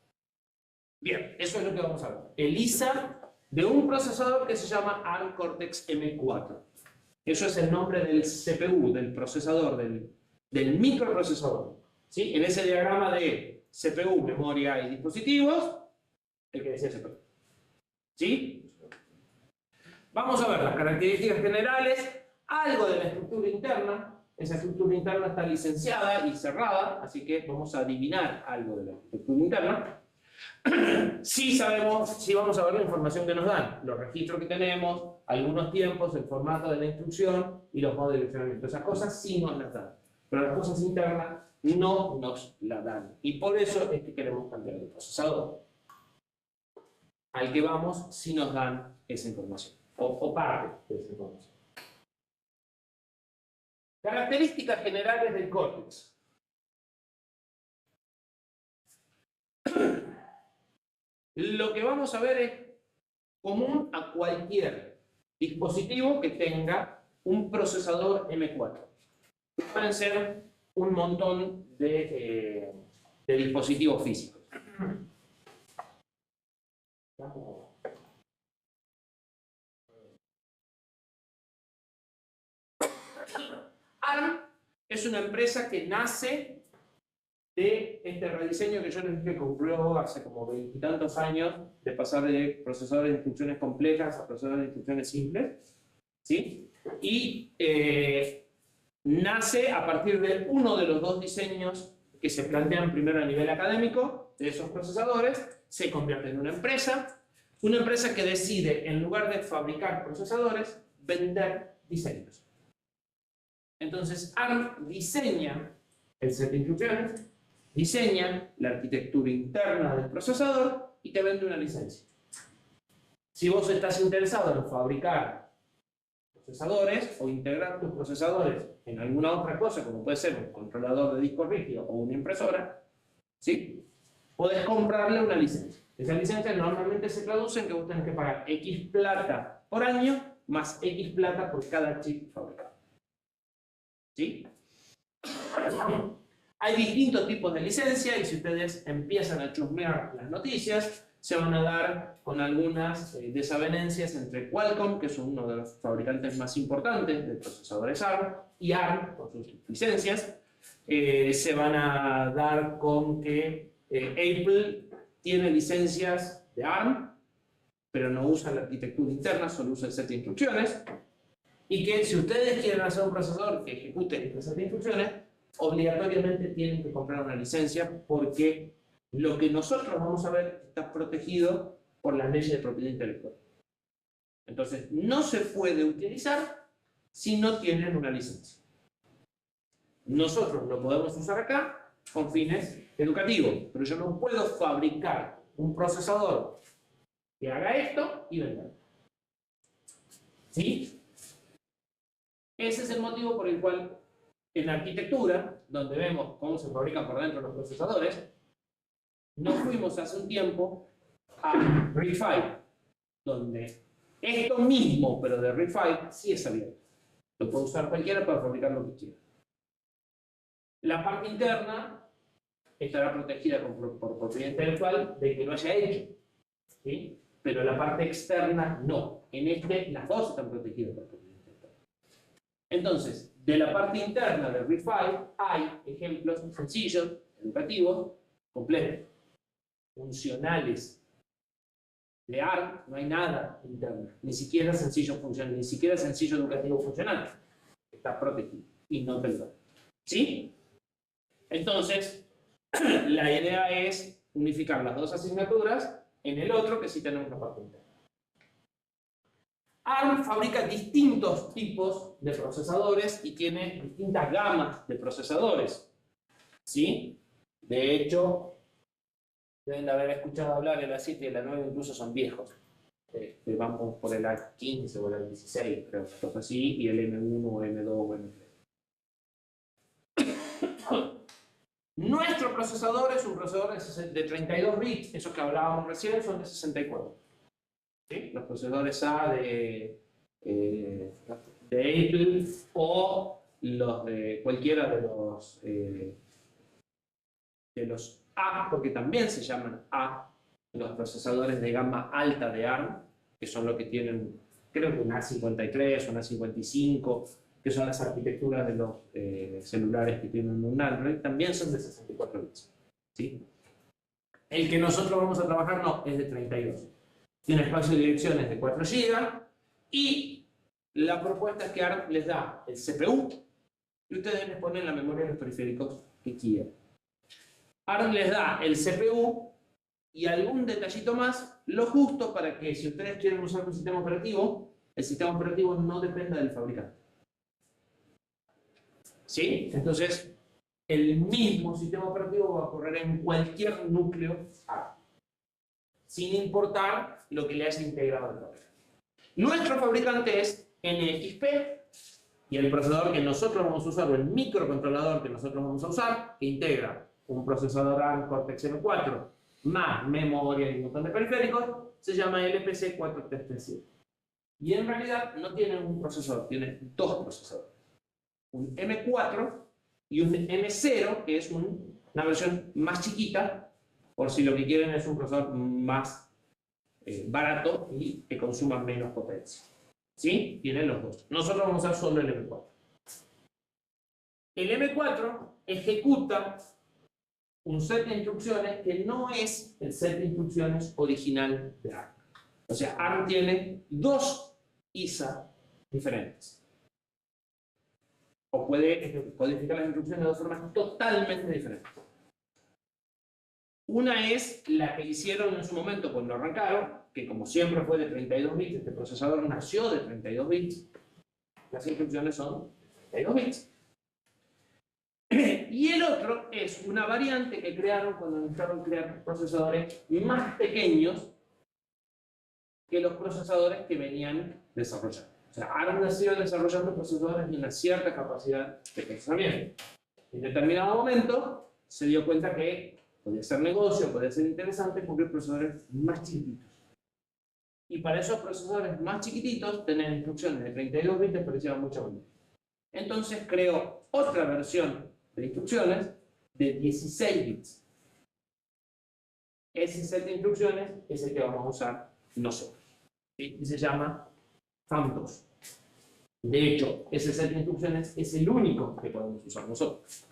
Bien, eso es lo que vamos a ver. ELISA de un procesador que se llama ARM Cortex M4. Eso es el nombre del CPU, del procesador, del microprocesador. ¿Sí? En ese diagrama de CPU, memoria y dispositivos, el que decía CPU. ¿Sí? Vamos a ver las características generales, algo de la estructura interna. Esa estructura interna está licenciada y cerrada, así que vamos a adivinar algo de la estructura interna. Sí vamos a ver la información que nos dan, los registros que tenemos, algunos tiempos, el formato de la instrucción y los modos de direccionamiento. Esas cosas sí nos las dan, pero las cosas internas no nos las dan. Y por eso es que queremos cambiar de procesador. Al que vamos, sí nos dan esa información, o parte de esa información. Características generales del córtex. Lo que vamos a ver es común a cualquier dispositivo que tenga un procesador M4. Pueden ser un montón de dispositivos físicos. ARM es una empresa que nace de este rediseño que yo les dije que ocurrió hace como 20 y tantos años, de pasar de procesadores de instrucciones complejas a procesadores de instrucciones simples, ¿sí? Y nace a partir de uno de los dos diseños que se plantean primero a nivel académico de esos procesadores, se convierte en una empresa, Una empresa que decide, en lugar de fabricar procesadores, vender diseños. Entonces, ARM diseña el set de instrucciones, diseña la arquitectura interna del procesador y te vende una licencia. Si vos estás interesado en fabricar procesadores o integrar tus procesadores en alguna otra cosa, como puede ser un controlador de disco rígido o una impresora, ¿sí? Podés comprarle una licencia. Esa licencia normalmente se traduce en que vos tenés que pagar X plata por año más X plata por cada chip fabricado. ¿Sí? Hay distintos tipos de licencia y si ustedes empiezan a chusmear las noticias, se van a dar con algunas desavenencias entre Qualcomm, que es uno de los fabricantes más importantes de procesadores ARM, y ARM, con sus licencias. Se van a dar con que Apple tiene licencias de ARM, pero no usa la arquitectura interna, solo usa el set de instrucciones. Y que si ustedes quieren hacer un procesador que ejecute el set de instrucciones, obligatoriamente tienen que comprar una licencia porque lo que nosotros vamos a ver está protegido por las leyes de propiedad intelectual. Entonces, no se puede utilizar si no tienen una licencia. Nosotros lo podemos usar acá con fines educativos, pero yo no puedo fabricar un procesador que haga esto y venderlo. ¿Sí? Ese es el motivo por el cual en arquitectura, donde vemos cómo se fabrican por dentro los procesadores, nos fuimos hace un tiempo a RISC-V, donde esto mismo, pero de RISC-V, sí es abierto. Lo puede usar cualquiera para fabricar lo que quiera. La parte interna estará protegida por propiedad intelectual de que lo haya hecho, ¿sí? Pero la parte externa no. En las dos están protegidas por propiedad intelectual. Entonces, de la parte interna de RISC-V hay ejemplos sencillos, educativos, completos, funcionales. De ARM no hay nada interno, ni siquiera sencillo funcional, ni siquiera sencillo educativo funcional. Está protegido y no perdón. ¿Sí? Entonces, la idea es unificar las dos asignaturas en el otro que sí tenemos la parte interna. ARM fabrica distintos tipos de procesadores y tiene distintas gamas de procesadores. ¿Sí? De hecho, deben de haber escuchado hablar de la 7 y de la 9, incluso son viejos. Vamos por el A15 o el A16, creo, cosas así, y el M1 o M2 o M3. Nuestro procesador es un procesador de 32 bits, esos que hablábamos recién son de 64. ¿Sí? Los procesadores A de Apple o los de cualquiera de los A, porque también se llaman A, los procesadores de gama alta de ARM, que son los que tienen, creo que un A53, un A55, que son las arquitecturas de los celulares que tienen un Android, también son de 64 bits. ¿Sí? El que nosotros vamos a trabajar no, es de 32. Tiene espacio de direcciones de 4 GB y la propuesta es que ARM les da el CPU y ustedes les ponen la memoria de los periféricos que quieran. ARM les da el CPU y algún detallito más, lo justo para que si ustedes quieren usar un sistema operativo, el sistema operativo no dependa del fabricante. ¿Sí? Entonces, el mismo sistema operativo va a correr en cualquier núcleo ARM, sin importar lo que le haya integrado al fabricante. Nuestro fabricante es NXP y el procesador que nosotros vamos a usar, o el microcontrolador que nosotros vamos a usar, que integra un procesador ARM Cortex M4 más memoria y un montón de periféricos, se llama LPC 4337. Y en realidad no tiene un procesador, tiene dos procesadores. Un M4 y un M0, que es una versión más chiquita, por si lo que quieren es un procesador más barato y que consuma menos potencia. ¿Sí? Tienen los dos. Nosotros vamos a usar solo el M4. El M4 ejecuta un set de instrucciones que no es el set de instrucciones original de ARM. O sea, ARM tiene dos ISA diferentes. O puede codificar las instrucciones de dos formas totalmente diferentes. Una es la que hicieron en su momento cuando arrancaron, que como siempre fue de 32 bits, este procesador nació de 32 bits, las instrucciones son 32 bits. Y el otro es una variante que crearon cuando intentaron crear procesadores más pequeños que los procesadores que venían desarrollando. O sea, han nacido desarrollando procesadores de una cierta capacidad de procesamiento. En determinado momento se dio cuenta que podía ser negocio, podía ser interesante construir procesadores más chiquititos. Y para esos procesadores más chiquititos, tener instrucciones de 32 bits les parecía mucho mejor. Entonces creó otra versión de instrucciones de 16 bits. Ese set de instrucciones es el que vamos a usar nosotros. ¿Sí? Y se llama THUMB2. De hecho, ese set de instrucciones es el único que podemos usar nosotros.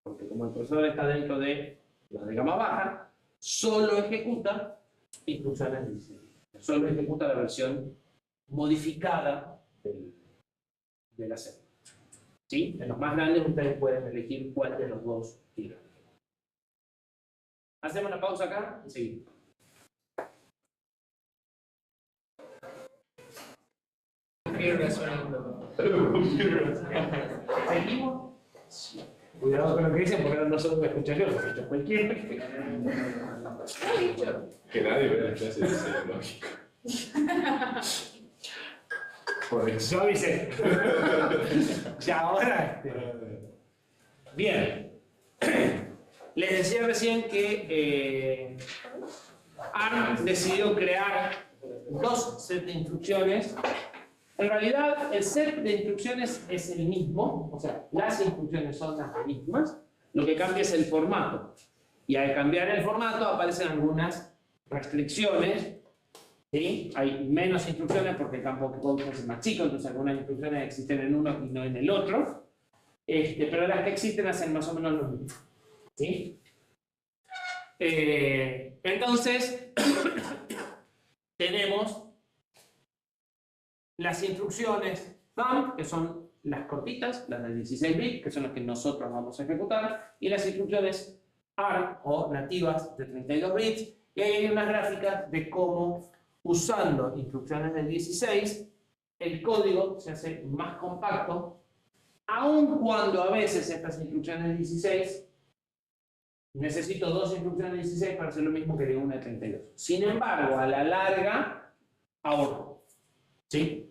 Porque como el procesador está dentro de los de gama baja, solo ejecuta instrucciones de 16 bits. Solo ejecuta la versión modificada de la serie. ¿Sí? En los más grandes ustedes pueden elegir cuál de los dos quieren. Hacemos una pausa acá y seguimos. ¿Seguimos? Sí. Cuidado con lo que dicen porque ahora no solo me escuchan yo, lo escucha cualquiera. Que nadie vea la clase de diseño lógico. Por eso avisé. Ya ahora. Bien. Les decía recién que ARM decidió crear dos sets de instrucciones. En realidad, el set de instrucciones es el mismo, o sea, las instrucciones son las mismas, lo que cambia es el formato. Y al cambiar el formato aparecen algunas restricciones, ¿sí? Hay menos instrucciones porque el campo de código es más chico, entonces algunas instrucciones existen en uno y no en el otro, pero las que existen hacen más o menos lo mismo. ¿Sí? Entonces, tenemos las instrucciones thumb, que son las cortitas, las de 16 bits, que son las que nosotros vamos a ejecutar, y las instrucciones ARM o nativas de 32 bits, y ahí hay unas gráficas de cómo, usando instrucciones de 16, el código se hace más compacto, aun cuando a veces estas instrucciones de 16 necesito dos instrucciones de 16 para hacer lo mismo que de una de 32. Sin embargo, a la larga, ahorro. ¿Sí?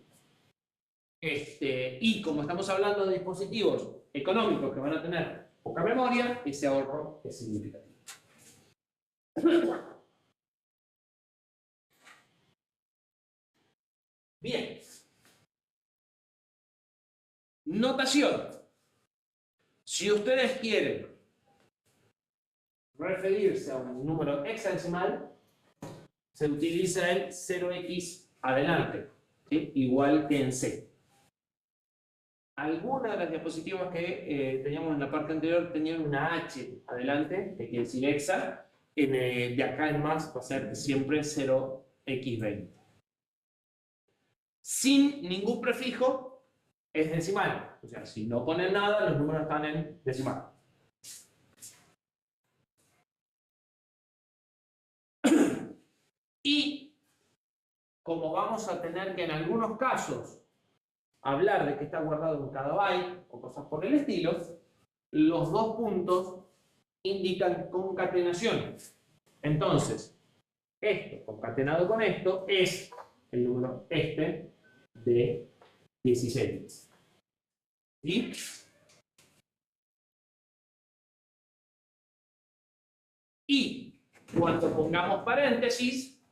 Y como estamos hablando de dispositivos económicos que van a tener poca memoria, ese ahorro es significativo. Bien. Notación. Si ustedes quieren referirse a un número hexadecimal, se utiliza el 0x adelante, ¿sí? Igual que en C. Algunas de las diapositivas que teníamos en la parte anterior tenían una H adelante, que quiere decir hexa. De acá en más va a ser siempre 0x20. Sin ningún prefijo es decimal. O sea, si no ponen nada, los números están en decimal. Y como vamos a tener que en algunos casos hablar de que está guardado en cada byte o cosas por el estilo, los dos puntos indican concatenación. Entonces, esto concatenado con esto es el número de 16 bits. ¿Sí? Y cuando pongamos paréntesis,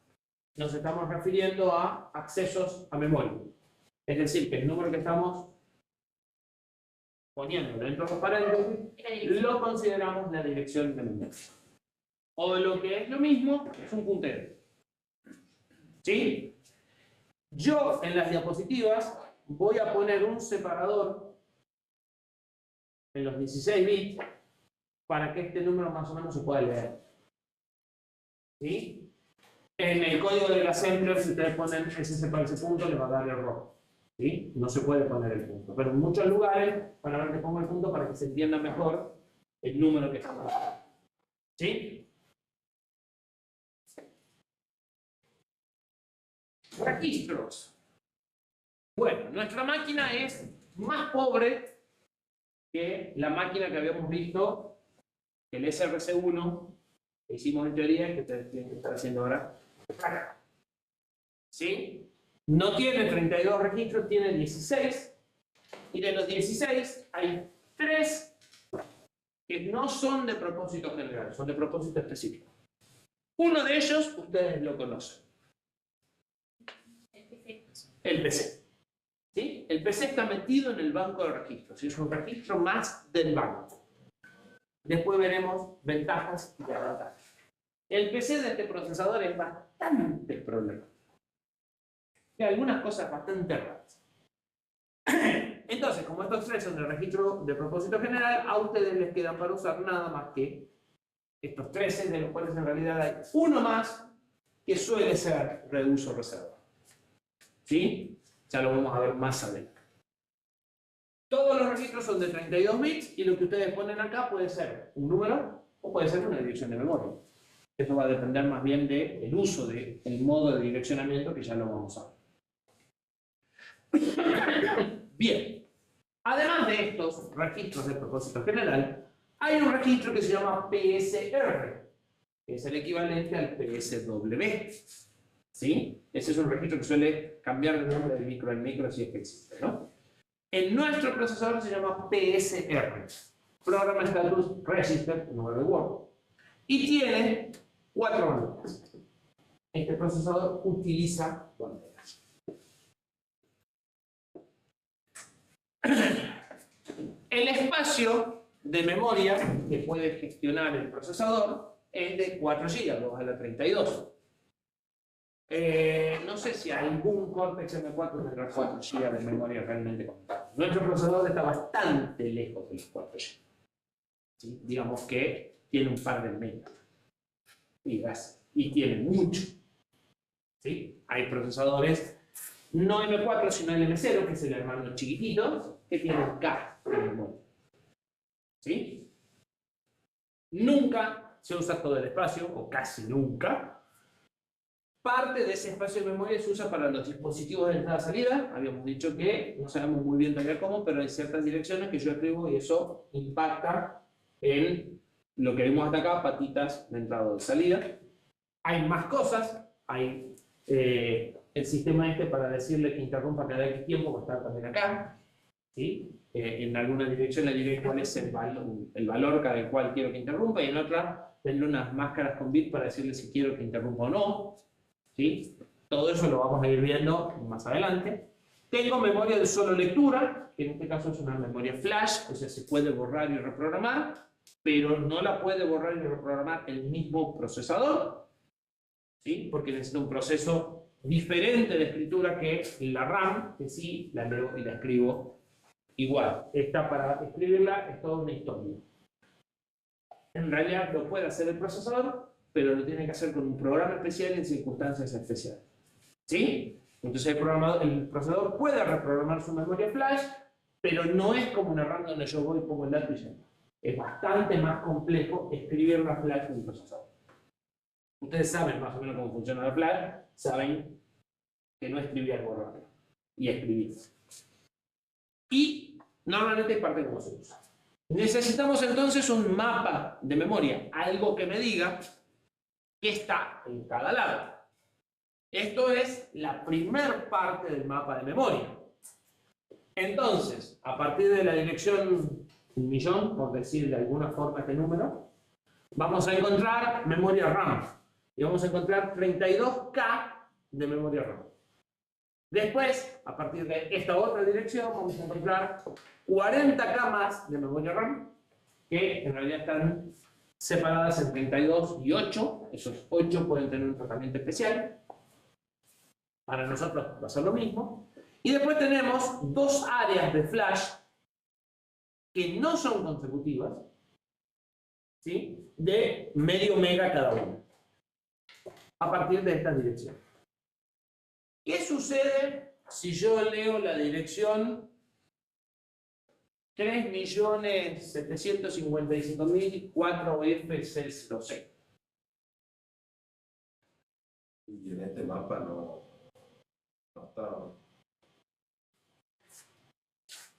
nos estamos refiriendo a accesos a memoria. Es decir, que el número que estamos poniendo dentro de los paréntesis lo consideramos la dirección de memoria. O lo que es lo mismo, es un puntero. ¿Sí? Yo en las diapositivas voy a poner un separador en los 16 bits para que este número más o menos se pueda leer. ¿Sí? En el código del assembler, si ustedes ponen ese punto, le va a dar error. ¿Sí? No se puede poner el punto. Pero en muchos lugares van a ver que pongo el punto para que se entienda mejor el número que estamos haciendo. ¿Sí? Registros. Bueno, nuestra máquina es más pobre que la máquina que habíamos visto, el SRC1, que hicimos en teoría, que ustedes tienen que estar haciendo ahora. ¿Sí? No tiene 32 registros, tiene 16. Y de los 16 hay 3 que no son de propósito general, son de propósito específico. Uno de ellos ustedes lo conocen. El PC. ¿Sí? El PC está metido en el banco de registros. Es un registro más del banco. Después veremos ventajas y desventajas. El PC de este procesador es bastante problemático. Hay algunas cosas bastante raras. Entonces, como estos 3 son de registro de propósito general, a ustedes les quedan para usar nada más que estos 13, de los cuales en realidad hay uno más que suele ser reuso reserva. ¿Sí? Ya lo vamos a ver más adelante. Todos los registros son de 32 bits y lo que ustedes ponen acá puede ser un número o puede ser una dirección de memoria. Eso va a depender más bien del uso del modo de direccionamiento que ya lo vamos a ver. Bien, además de estos registros de propósito general, hay un registro que se llama PSR, que es el equivalente al PSW. ¿Sí? Ese es un registro que suele cambiar de nombre de micro en micro si es que existe, ¿no? En nuestro procesador se llama PSR, Program Status Register, número de Word, y tiene 4 banderas. Este procesador utiliza banderas. El espacio de memoria que puede gestionar el procesador es de 4 GB, 2 a la 32. No sé si algún Cortex M4 tendrá 4 GB de memoria realmente conectada. Nuestro procesador está bastante lejos de los 4 GB. ¿Sí? Digamos que tiene un par de megas. Y tiene mucho. ¿Sí? Hay procesadores no M4 sino el M0, que es el hermano chiquitito, que tienen K de memoria. ¿Sí? Nunca se usa todo el espacio, o casi nunca. Parte de ese espacio de memoria se usa para los dispositivos de entrada-salida. Habíamos dicho que no sabemos muy bien todavía cómo, pero hay ciertas direcciones que yo escribo y eso impacta en lo que vimos hasta acá, patitas de entrada o de salida. Hay más cosas. Hay el sistema este para decirle que interrumpa cada X tiempo, va a estar también acá. ¿Sí? En alguna dirección le diré cuál es el valor cada cual quiero que interrumpa, y en otra tendré unas máscaras con bit para decirle si quiero que interrumpa o no. ¿Sí? Todo eso lo vamos a ir viendo más adelante. Tengo memoria de solo lectura, que en este caso es una memoria flash, o sea, se puede borrar y reprogramar, pero no la puede borrar y reprogramar el mismo procesador, ¿sí? Porque necesita un proceso diferente de escritura que la RAM, que sí la leo y la escribo igual. Esta, para escribirla, es toda una historia. En realidad lo puede hacer el procesador, pero lo tiene que hacer con un programa especial en circunstancias especiales. ¿Sí? Entonces el procesador puede reprogramar su memoria flash, pero no es como una RAM donde yo voy y pongo el dato y ya. Es bastante más complejo escribir la flash en un procesador. Ustedes saben más o menos cómo funciona la flash, saben que no escribí algo rápido, y escribí. Y normalmente es parte de cómo se usa. Necesitamos entonces un mapa de memoria, algo que me diga que está en cada lado. Esto es la primer parte del mapa de memoria. Entonces, a partir de la dirección 1.000.000, por decir de alguna forma este número, vamos a encontrar memoria RAM. Y vamos a encontrar 32K de memoria RAM. Después, a partir de esta otra dirección, vamos a encontrar 40K más de memoria RAM, que en realidad están separadas en 32 y 8. Esos 8 pueden tener un tratamiento especial. Para nosotros va a ser lo mismo. Y después tenemos 2 áreas de flash que no son consecutivas, ¿sí? De medio mega cada una, a partir de esta dirección. ¿Qué sucede si yo leo la dirección 3.755.004F606? Y en este mapa no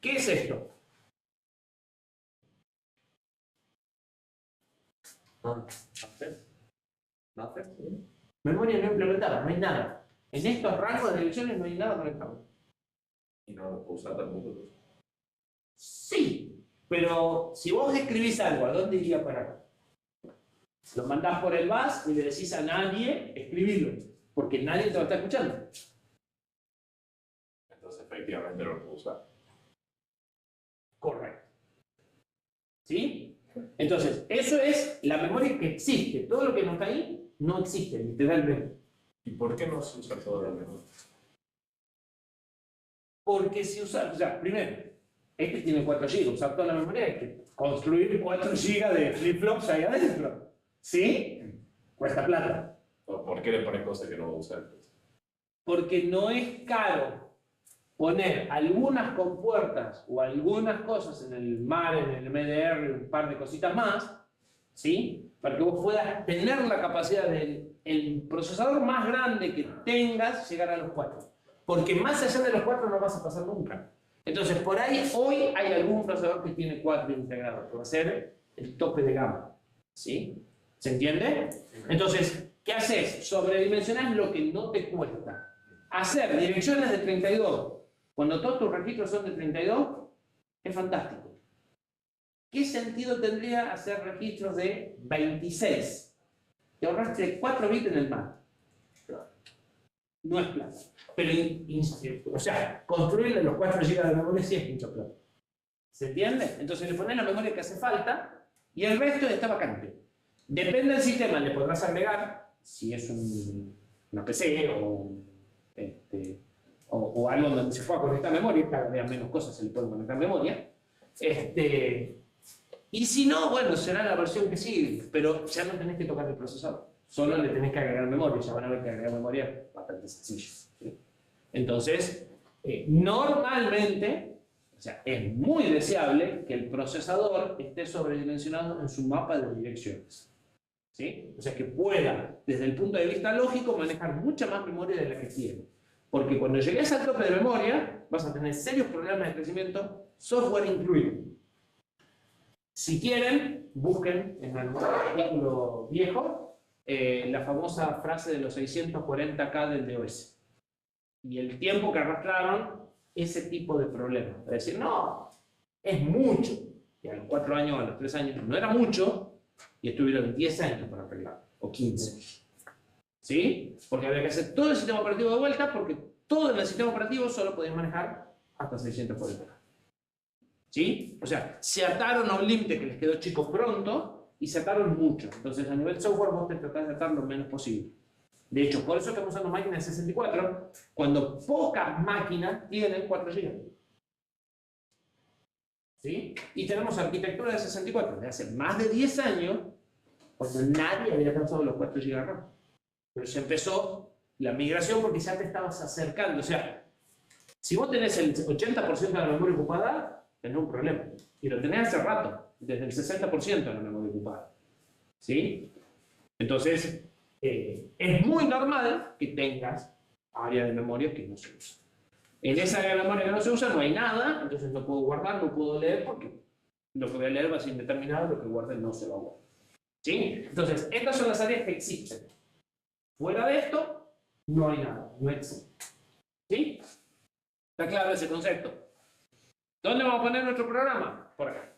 ¿Qué es esto? Memoria no implementada, no hay nada. En estos rangos de direcciones no hay nada conectado. Y no lo puedo usar tampoco. Sí, pero si vos escribís algo, ¿a dónde iría para? Lo mandás por el bus y le decís a nadie escribirlo, porque nadie te va a estar escuchando. Entonces efectivamente no lo puedo usar. Correcto. ¿Sí? Entonces, eso es la memoria que existe. Todo lo que no está ahí, no existe, literalmente. ¿Y por qué no se usa todo lo memoria? Porque si usas, o sea, primero, este tiene 4 GB, usar toda la memoria hay que construir 4 GB de flip-flops ahí adentro. ¿Sí? Cuesta plata. ¿O por qué le ponen cosas que no va a usar? Porque no es caro poner algunas compuertas o algunas cosas en el MAR, en el MDR, un par de cositas más, ¿sí? Para que vos puedas tener la capacidad del procesador más grande que tengas llegar a los 4. Porque más allá de los 4 no vas a pasar nunca. Entonces, por ahí, hoy hay algún procesador que tiene 4 integrados, que va a ser el tope de gama, ¿sí? ¿Se entiende? Entonces, ¿qué haces? Sobredimensionás lo que no te cuesta. Hacer direcciones de 32, cuando todos tus registros son de 32, es fantástico. ¿Qué sentido tendría hacer registros de 26? Te ahorraste 4 bits en el MAC. No es plata. Pero, o sea, construirle los 4 GB de memoria sí es mucho plata. ¿Se entiende? Entonces le pones la memoria que hace falta y el resto está vacante. Depende del sistema, le podrás agregar, si es una PC o algo donde se pueda conectar memoria, cada vez menos cosas se le puede conectar memoria. Y si no, bueno, será la versión que sigue, pero ya no tenés que tocar el procesador, solo le tenés que agregar memoria, ya van a ver que agregar memoria es bastante sencillo, ¿sí? Entonces, normalmente, o sea, es muy deseable que el procesador esté sobredimensionado en su mapa de direcciones, ¿sí? O sea, que pueda, desde el punto de vista lógico, manejar mucha más memoria de la que tiene. Porque cuando llegues al tope de memoria, vas a tener serios problemas de crecimiento, software incluido. Si quieren, busquen en algún artículo viejo la famosa frase de los 640K del DOS. Y el tiempo que arrastraron ese tipo de problemas. Es decir, no, es mucho. Y a los 4 años, a los 3 años, no era mucho, y estuvieron 10 años para arreglarlo, o 15. ¿Sí? Porque había que hacer todo el sistema operativo de vuelta, porque todo en el sistema operativo solo podían manejar hasta 640K. ¿Sí? O sea, se ataron a un límite que les quedó chico pronto y se ataron mucho. Entonces, a nivel software, vos te tratás de atar lo menos posible. De hecho, por eso estamos usando máquinas de 64, cuando pocas máquinas tienen 4 GB. ¿Sí? Y tenemos arquitectura de 64 de hace más de 10 años, cuando nadie había alcanzado los 4 GB RAM. Pero se empezó la migración porque ya te estabas acercando. O sea, si vos tenés el 80% de la memoria ocupada, tenés un problema. Y lo tenés hace rato, desde el 60% de la memoria ocupada. ¿Sí? Entonces, es muy normal que tengas área de memoria que no se usa. En esa área de memoria que no se usa no hay nada, entonces no puedo guardar, no puedo leer, porque lo que voy a leer va a ser indeterminado, lo que guarde no se va a guardar. ¿Sí? Entonces, estas son las áreas que existen. Fuera de esto, no hay nada, no existe. ¿Sí? ¿Está claro ese concepto? ¿Dónde vamos a poner nuestro programa? Por acá.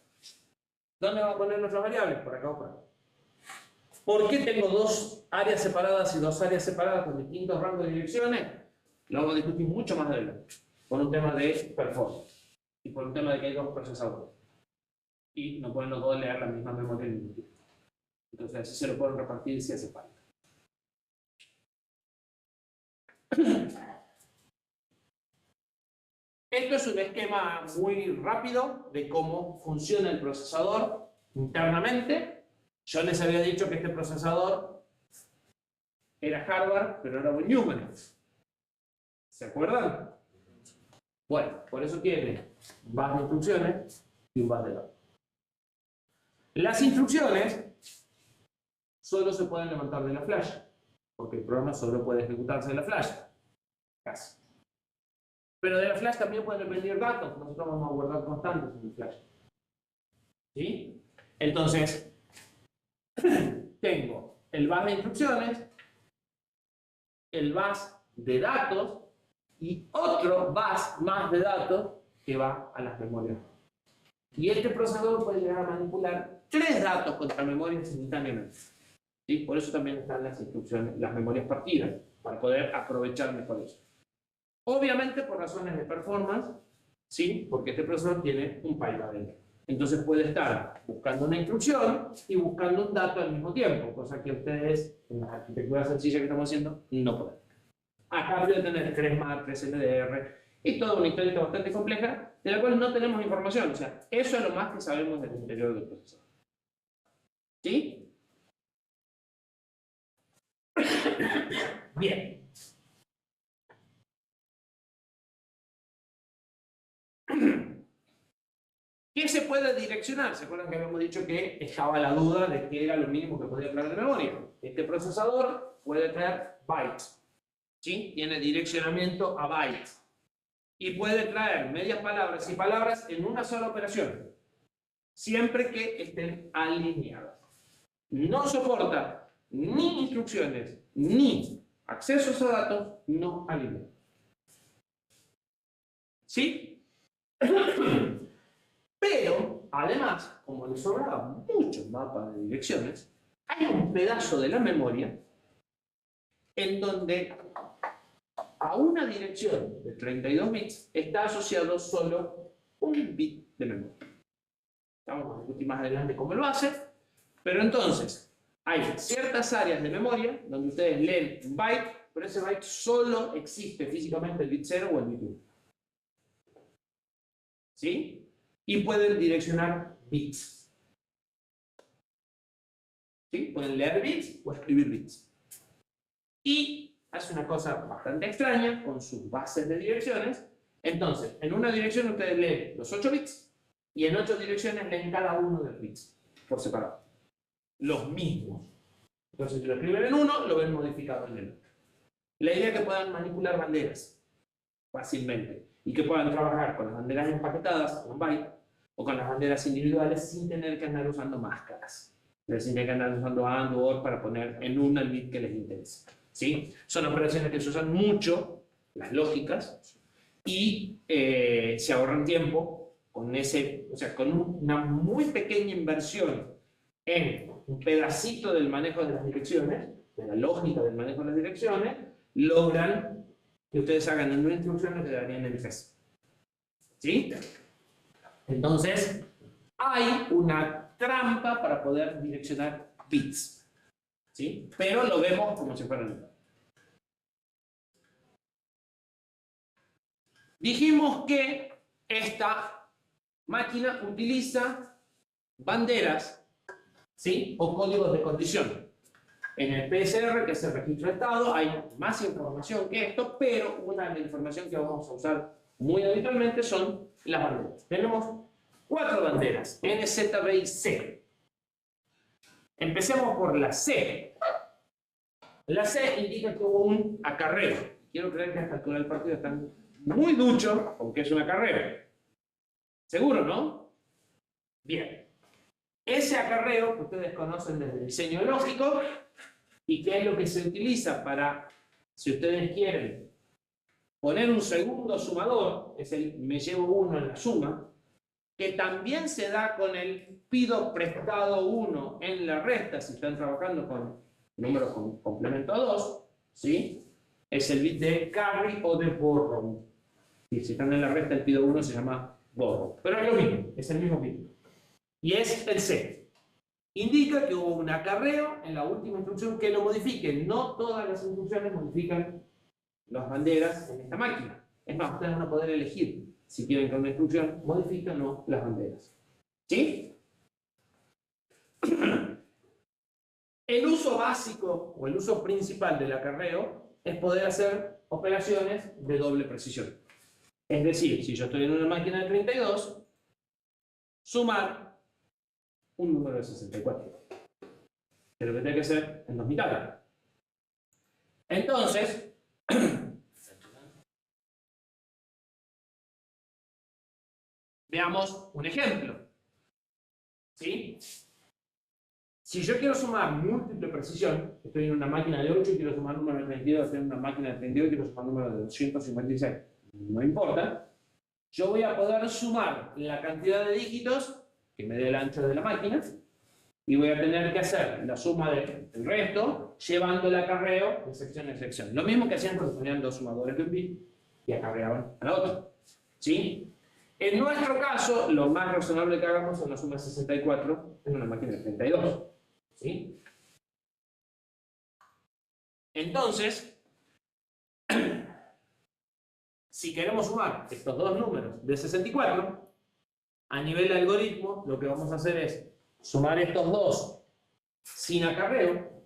¿Dónde vamos a poner nuestras variables? Por acá o por acá. ¿Por qué tengo 2 áreas separadas y 2 áreas separadas con distintos rangos de direcciones? Lo vamos a discutir mucho más adelante. Por un tema de performance. Y por un tema de que hay 2 procesadores. Y no pueden los 2 leer la misma memoria al mismo tiempo. Entonces así se lo pueden repartir si hace falta. Esto es un esquema muy rápido de cómo funciona el procesador internamente. Yo les había dicho que este procesador era hardware, pero era Von Neumann. ¿Se acuerdan? Bueno, por eso tiene un bus de instrucciones y un bus de datos. Las instrucciones solo se pueden levantar de la flash, porque el programa solo puede ejecutarse de la flash. Casi. Pero de la flash también pueden venir datos. Nosotros vamos a guardar constantes en el flash. ¿Sí? Entonces, tengo el bus de instrucciones, el bus de datos y otro bus más de datos que va a las memorias. Y este procesador puede llegar a manipular 3 datos contra memoria simultáneamente. ¿Sí? Por eso también están las instrucciones, las memorias partidas, para poder aprovechar mejor eso. Obviamente por razones de performance, ¿sí? Porque este procesador tiene un pipe adentro. Entonces puede estar buscando una instrucción y buscando un dato al mismo tiempo, cosa que ustedes, en la arquitectura sencilla que estamos haciendo, no pueden. A cambio de tener 3 MAC, 3 LDR y toda una historia bastante compleja, de la cual no tenemos información. O sea, eso es lo más que sabemos del interior del procesador. ¿Sí? Bien. ¿Qué se puede direccionar? ¿Se acuerdan que habíamos dicho que estaba la duda de qué era lo mínimo que podía traer de memoria? Este procesador puede traer bytes. ¿Sí? Tiene direccionamiento a bytes. Y puede traer medias palabras y palabras en una sola operación. Siempre que estén alineadas. No soporta ni instrucciones ni accesos a datos no alineados. ¿Sí? Pero, además, como le sobraban muchos mapas de direcciones, hay un pedazo de la memoria en donde a una dirección de 32 bits está asociado solo un bit de memoria. Vamos a discutir más adelante cómo lo hace, pero entonces hay ciertas áreas de memoria donde ustedes leen un byte, pero ese byte solo existe físicamente el bit 0 o el bit 1. ¿Sí? Y pueden direccionar bits. ¿Sí? Pueden leer bits o escribir bits. Y hace una cosa bastante extraña con sus bases de direcciones. Entonces, en una dirección ustedes leen los 8 bits y en 8 direcciones leen cada uno de los bits por separado. Los mismos. Entonces, si lo escriben en uno, lo ven modificado en el otro. La idea es que puedan manipular banderas fácilmente y que puedan trabajar con las banderas empaquetadas, con byte, o con las banderas individuales sin tener que andar usando máscaras. Sin tener que andar usando AND o OR para poner en una el bit que les interesa. ¿Sí? Son operaciones que se usan mucho, las lógicas, y se ahorran tiempo con con una muy pequeña inversión en un pedacito del manejo de las direcciones, de la lógica del manejo de las direcciones, logran que ustedes hagan en una instrucción lo que darían en 3. ¿Sí? Entonces, hay una trampa para poder direccionar bits. ¿Sí? Pero lo vemos como si fueran. Dijimos que esta máquina utiliza banderas, ¿sí? O códigos de condición. En el PSR, que es el registro de estado, hay más información que esto, pero una de la información que vamos a usar muy habitualmente son las banderas. Tenemos 4 banderas, N, Z, B y C. Empecemos por la C. La C indica que hubo un acarreo. Quiero creer que a esta altura del partido están muy duchos, aunque es un acarreo. ¿Seguro, no? Bien. Ese acarreo que ustedes conocen desde el diseño lógico y que es lo que se utiliza para, si ustedes quieren, poner un segundo sumador, es el me llevo 1 en la suma, que también se da con el pido prestado 1 en la resta, si están trabajando con números con complemento 2, ¿sí? Es el bit de carry o de borrow. Y si están en la resta, el pido 1 se llama borrow. Pero es lo mismo, es el mismo bit. Y es el C. Indica que hubo un acarreo en la última instrucción que lo modifique. No todas las instrucciones modifican las banderas en esta máquina. Es más, ustedes van a poder elegir si quieren que una instrucción modifique o no las banderas. ¿Sí? El uso básico o el uso principal del acarreo es poder hacer operaciones de doble precisión. Es decir, si yo estoy en una máquina de 32, sumar un número de 64. Pero que tiene que ser en 2 mitades. Entonces, Veamos un ejemplo. ¿Sí? Si yo quiero sumar múltiple precisión, estoy en una máquina de 8 y quiero sumar número de 32, estoy en una máquina de 32 y quiero sumar número de 256, no importa, yo voy a poder sumar la cantidad de dígitos que me dé el ancho de la máquina y voy a tener que hacer la suma del resto llevando el acarreo de sección en sección. Lo mismo que hacían cuando ponían dos sumadores de un bit y acarreaban a la otra. ¿Sí? En nuestro caso, lo más razonable que hagamos es una suma de 64 en una máquina de 32. ¿Sí? Entonces, si queremos sumar estos dos números de 64, a nivel de algoritmo, lo que vamos a hacer es sumar estos dos sin acarreo.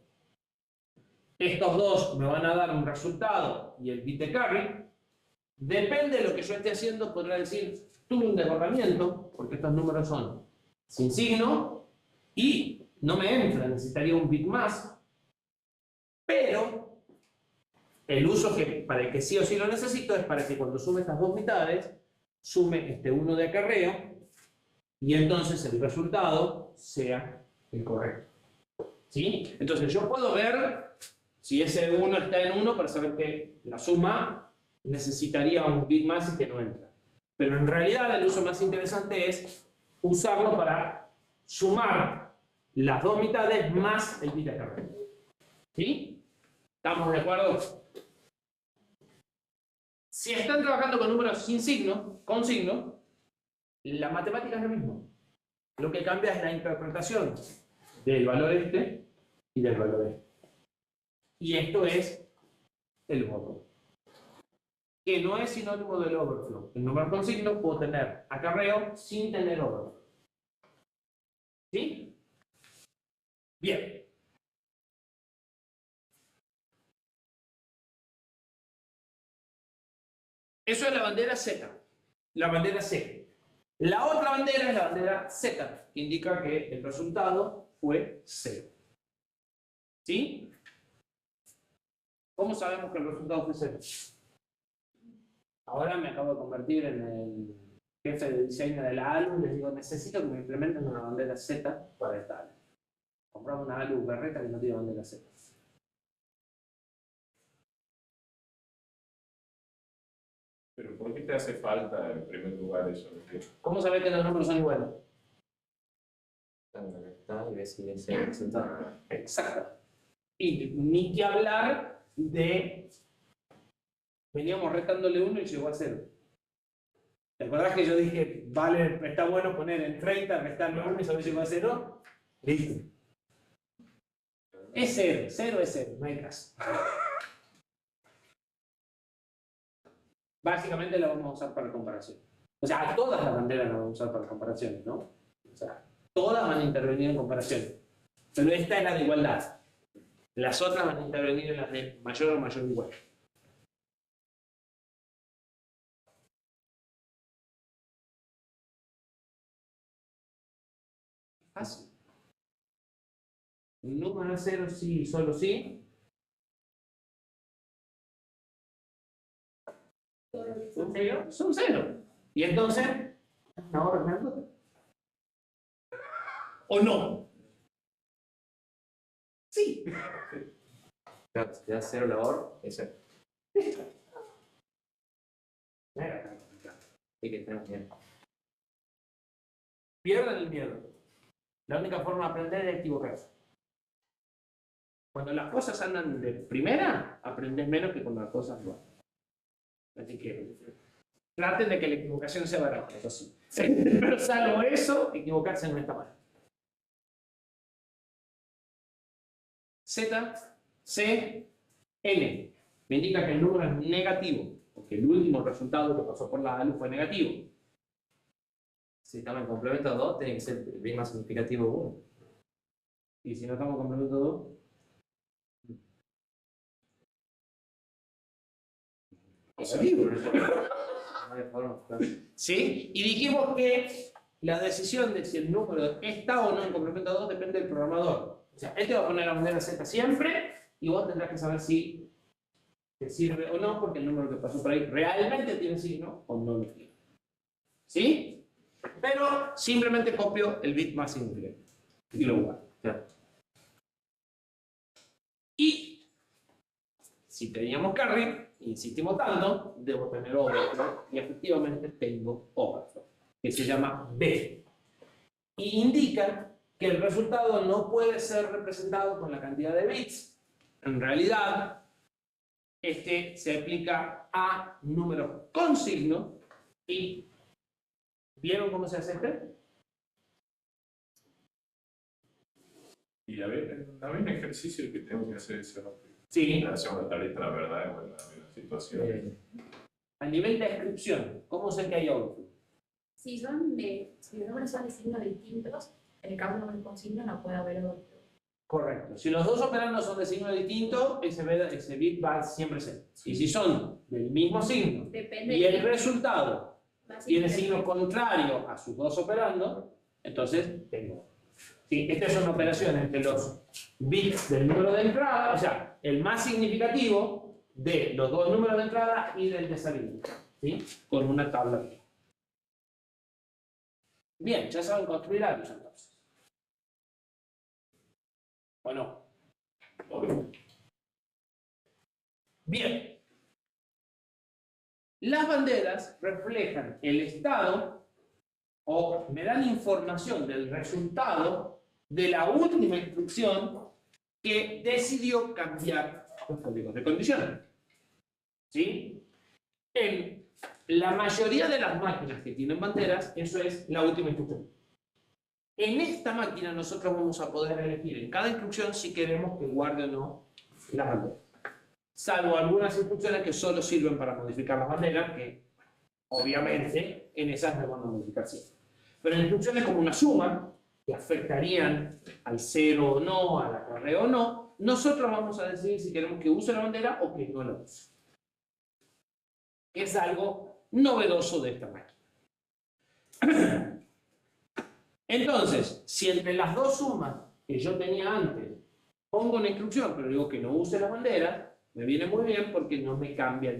Estos dos me van a dar un resultado y el bit de carry. Depende de lo que yo esté haciendo, podrá decir, tuve un desbordamiento, porque estos números son sin signo y no me entra, necesitaría un bit más. Pero el uso para el que sí o sí lo necesito es para que cuando sume estas dos mitades, sume este 1 de acarreo y entonces el resultado sea el correcto. ¿Sí? Entonces yo puedo ver si ese 1 está en 1 para saber que la suma necesitaría un bit más y que no entra. Pero en realidad el uso más interesante es usarlo para sumar las dos mitades más el bit de acarreo. ¿Sí? ¿Estamos de acuerdo? Si están trabajando con números sin signo, con signo, la matemática es lo mismo. Lo que cambia es la interpretación del valor este y del valor este. Y esto es el voto. Que no es sinónimo del overflow. El número con signo puedo tener acarreo sin tener overflow. ¿Sí? Bien. Eso es la bandera Z. La bandera C. La otra bandera es la bandera Z, que indica que el resultado fue 0. ¿Sí? ¿Cómo sabemos que el resultado fue 0? Ahora me acabo de convertir en el jefe de diseño de la ALU y les digo, necesito que me implementen una bandera Z para esta ALU. Compramos una ALU berreta que no tiene bandera Z. Pero ¿por qué te hace falta en primer lugar eso? ¿Cómo sabés que los números son iguales? Y ves si es el resultado. Exacto. Y ni que hablar de... Veníamos restándole 1 y llegó a 0. ¿Te acordás que yo dije, vale, está bueno poner en 30, restarle 1 y saber si llegó a 0? Listo. Es 0, 0 es 0, no hay caso. Básicamente la vamos a usar para comparación. O sea, todas las banderas las vamos a usar para comparaciones, ¿no? O sea, todas van a intervenir en comparaciones. Pero esta es la de igualdad. Las otras van a intervenir en las de mayor o mayor igual. Fácil. Número 0 sí, solo sí. Son 0. Y entonces, ahora Fernando. ¿O no? Sí. Claro, si te da 0 labor, es 0. Sí que tenemos miedo. Pierdan el miedo. La única forma de aprender es equivocarse. Cuando las cosas andan de primera, aprendes menos que cuando las cosas no. Así que traten de que la equivocación sea barata, eso sí. Pero salvo eso, equivocarse no está mal. Z, C, N. Me indica que el número es negativo, porque el último resultado que pasó por la ALU fue negativo. Si estamos en complemento 2, tiene que ser el bit más significativo 1. Y si no estamos en complemento 2, positivo. No hay forma, claro. ¿Sí? Y dijimos que la decisión de si el número está o no en complemento 2 depende del programador. O sea, él te va a poner la bandera Z siempre y vos tendrás que saber si te sirve o no, porque el número que pasó por ahí realmente tiene signo o no lo tiene. ¿Sí? Pero simplemente copio el bit más significativo y lo guardo. Y si teníamos carry, insistimos tanto, debo tener overflow, y efectivamente tengo overflow, que se llama B. Y indica que el resultado no puede ser representado con la cantidad de bits. En realidad, este se aplica a números con signo. ¿Y vieron cómo se hace este? Y había un ejercicio que tengo que hacer eso, ¿no? Sí. Hacer una tableta, la verdad, en la situación. A nivel de descripción, ¿cómo sé que hay overflow? Si los números son de signos distintos, en el caso de números con signo no puede haber overflow. Correcto. Si los dos operandos son de signo distinto, ese bit va siempre a ser. Y si son del mismo signo Depende y el de resultado más tiene significativo. signo contrario a sus dos operandos, entonces tengo. Sí, estas son operaciones entre los bits del número de entrada, o sea, el más significativo de los dos números de entrada y del de salida, ¿sí? Con una tabla. Bien, ya saben construir algo entonces. ¿O no? Bien. Las banderas reflejan el estado o me dan información del resultado de la última instrucción que decidió cambiar los códigos de condiciones. ¿Sí? En la mayoría de las máquinas que tienen banderas, eso es la última instrucción. En esta máquina nosotros vamos a poder elegir en cada instrucción si queremos que guarde o no las banderas. Salvo algunas instrucciones que solo sirven para modificar las banderas, que obviamente en esas me van a modificar siempre. Pero en instrucciones como una suma, que afectarían al cero o no, al acarreo o no, nosotros vamos a decidir si queremos que use la bandera o que no la use. Que es algo novedoso de esta máquina. Entonces, si entre las dos sumas que yo tenía antes pongo una instrucción, pero digo que no use la bandera, me viene muy bien porque no me cambia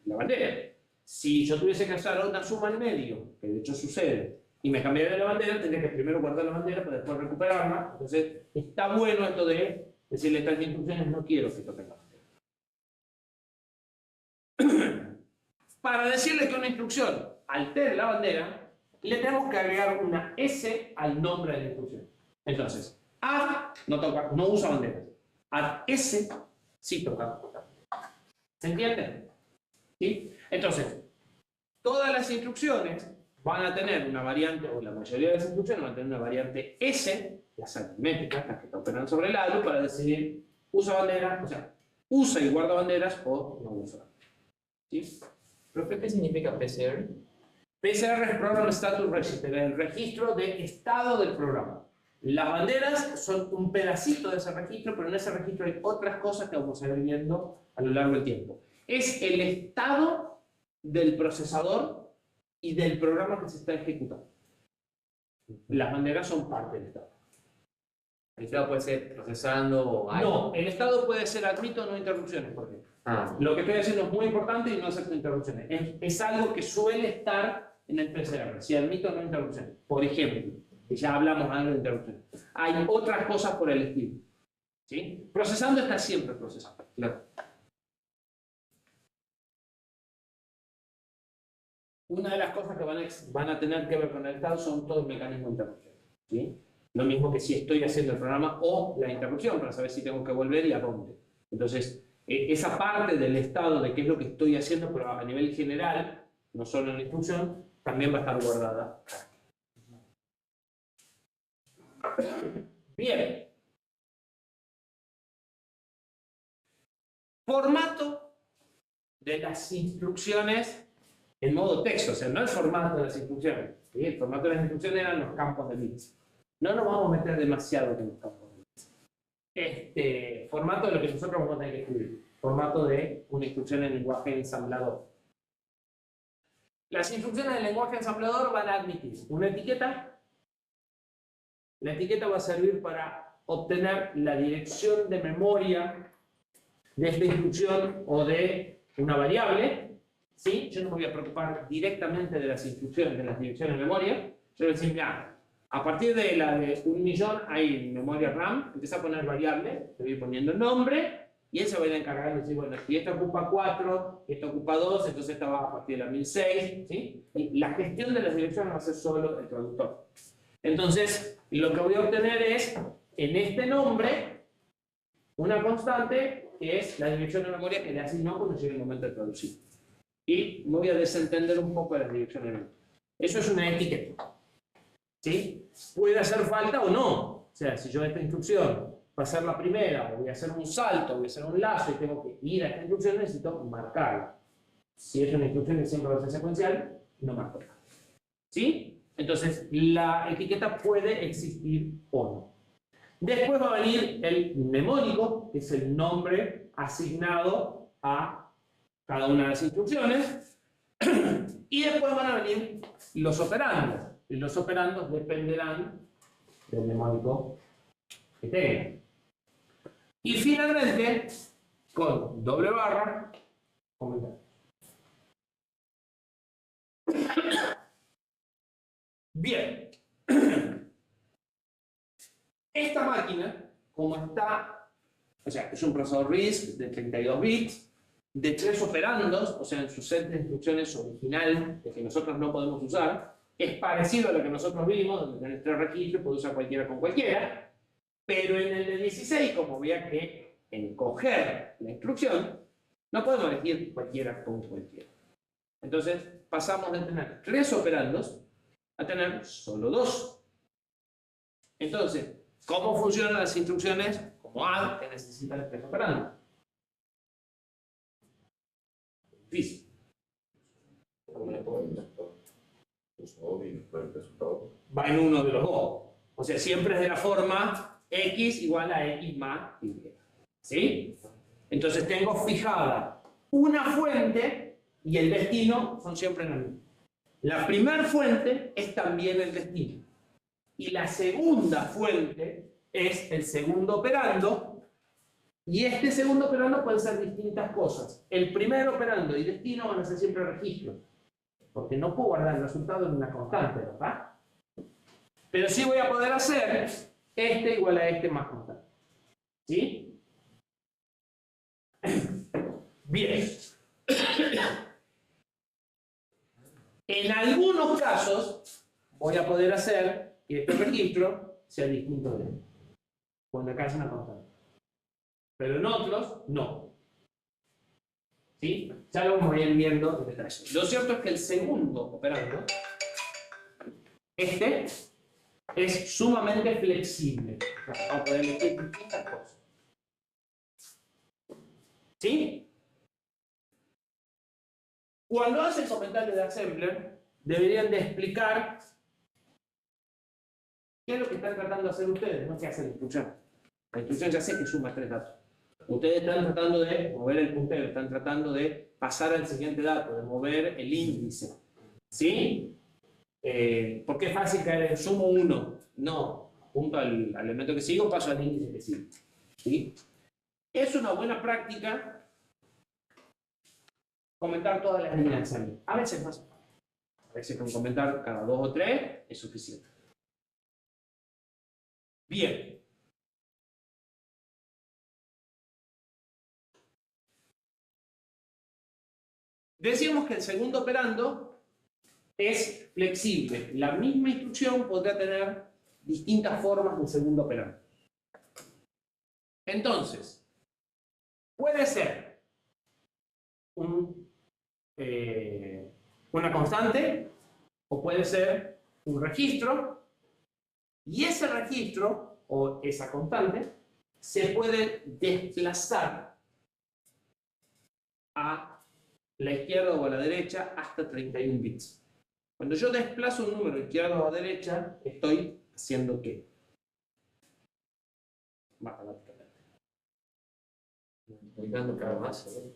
la bandera. Si yo tuviese que hacer una suma en medio, que de hecho sucede, y me cambiaría la bandera, tendría que primero guardar la bandera para después recuperarla. Entonces, está bueno esto de decirle a estas instrucciones, no quiero que toquen la bandera. Para decirle que una instrucción altere la bandera, le tenemos que agregar una S al nombre de la instrucción. Entonces, add no usa banderas. Add S sí toca. ¿Se entiende? ¿Sí? Entonces, todas las instrucciones van a tener una variante, o la mayoría de las instrucciones van a tener una variante S, las aritméticas, las que te operan sobre el ALU, para decidir usa bandera, o sea, usa y guarda banderas o no usa. ¿Sí? ¿Profe, qué significa PCR? PCR es Program Status Register, el registro de estado del programa. Las banderas son un pedacito de ese registro, pero en ese registro hay otras cosas que vamos a ir viendo a lo largo del tiempo. Es el estado del procesador y del programa que se está ejecutando. Las banderas son parte del estado. El estado puede ser procesando o algo. No, el estado puede ser admito o no interrupciones, por ejemplo. Lo que estoy haciendo es muy importante y no acepto interrupciones. Es algo que suele estar en el PCR, si admito o no interrupciones. Por ejemplo, que ya hablamos algo de interrupciones. Hay otras cosas por el estilo. ¿Sí? Procesando está siempre procesando. Claro. Una de las cosas que van a tener que ver con el estado son todos los mecanismos de interrupción. ¿Sí? Lo mismo que si estoy haciendo el programa o la interrupción, para saber si tengo que volver y a dónde. Entonces, esa parte del estado de qué es lo que estoy haciendo, pero a nivel general, no solo en la instrucción, también va a estar guardada. Bien. Formato de las instrucciones en modo texto, o sea, no el formato de las instrucciones. ¿Sí? El formato de las instrucciones eran los campos de bits. No nos vamos a meter demasiado en los campos de bits. Formato de lo que nosotros vamos a tener que escribir. Formato de una instrucción en lenguaje ensamblador. Las instrucciones del lenguaje ensamblador van a admitir una etiqueta. La etiqueta va a servir para obtener la dirección de memoria de esta instrucción o de una variable, ¿sí? Yo no me voy a preocupar directamente de las instrucciones, de las direcciones de memoria. Yo voy a decir, mira, a partir de la de 1.000.000 hay memoria RAM, empieza a poner variables, te voy poniendo el nombre, y él se va a ir a encargar de decir, bueno, si esta ocupa 4, esta ocupa 2, entonces esta va a partir de la 1006, ¿sí? Y la gestión de las direcciones va a ser solo el traductor. Entonces, lo que voy a obtener es, en este nombre, una constante que es la dirección de memoria que le asignó cuando llegue el momento de traducir. Y me voy a desentender un poco de las direcciones de memoria. Eso es una etiqueta. ¿Sí? Puede hacer falta o no. O sea, si yo esta instrucción va a ser la primera, o voy a hacer un salto, voy a hacer un lazo y tengo que ir a esta instrucción, necesito marcarla. Si es una instrucción que siempre va a ser secuencial, no marco nada. ¿Sí? Entonces, la etiqueta puede existir o no. Después va a venir el mnemónico, que es el nombre asignado a cada una de las instrucciones. Y después van a venir los operandos. Y los operandos dependerán del mnemónico que tengan. Y finalmente, con doble barra, comentar. Bien. Esta máquina, como está, o sea, es un procesador RISC de 32 bits, de 3 operandos, o sea, en su set de instrucciones original, que nosotros no podemos usar, es parecido a lo que nosotros vimos, donde tenés 3 registros, puede usar cualquiera con cualquiera, pero en el de 16, como había que encoger la instrucción, no podemos elegir cualquiera con cualquiera. Entonces, pasamos de tener 3 operandos a tener solo 2. Entonces, ¿cómo funcionan las instrucciones como add que necesitan 3 operandos? Difícil. ¿Cómo le puedo decir? Y después el resultado. Va en uno de los dos. O sea, siempre es de la forma x igual a x más y. ¿Sí? Entonces tengo fijada una fuente y el destino son siempre la misma. La primera fuente es también el destino. Y la segunda fuente es el segundo operando. Y este segundo operando puede ser distintas cosas. El primer operando y destino van a ser siempre registros. Porque no puedo guardar el resultado en una constante, ¿verdad? Pero sí voy a poder hacer este igual a este más constante. ¿Sí? Bien. En algunos casos voy a poder hacer que este registro sea distinto de este. Cuando acá es una constante. Pero en otros, no. ¿Sí? Ya lo vamos a ir viendo en detalle. Lo cierto es que el segundo operando, este, es sumamente flexible. Vamos a poder elegir distintas cosas. ¿Sí? Cuando hacen comentarios de assembler, deberían de explicar qué es lo que están tratando de hacer ustedes, no qué hace la instrucción. La instrucción ya sé que suma 3 datos. Ustedes están tratando de mover el puntero, están tratando de pasar al siguiente dato, de mover el índice. ¿Sí? Porque es fácil caer en sumo 1. No, junto al elemento que sigo, paso al índice que sigue. ¿Sí? Es una buena práctica comentar todas las líneas de salida. A veces más. A veces con comentar cada 2 o 3 es suficiente. Bien. Decíamos que el segundo operando es flexible. La misma instrucción podrá tener distintas formas de segundo operando. Entonces, puede ser una constante o puede ser un registro, y ese registro o esa constante se puede desplazar a la izquierda o a la derecha hasta 31 bits. Cuando yo desplazo un número izquierda o a derecha, estoy haciendo ¿qué? Matemáticamente. Multiplicando por la base.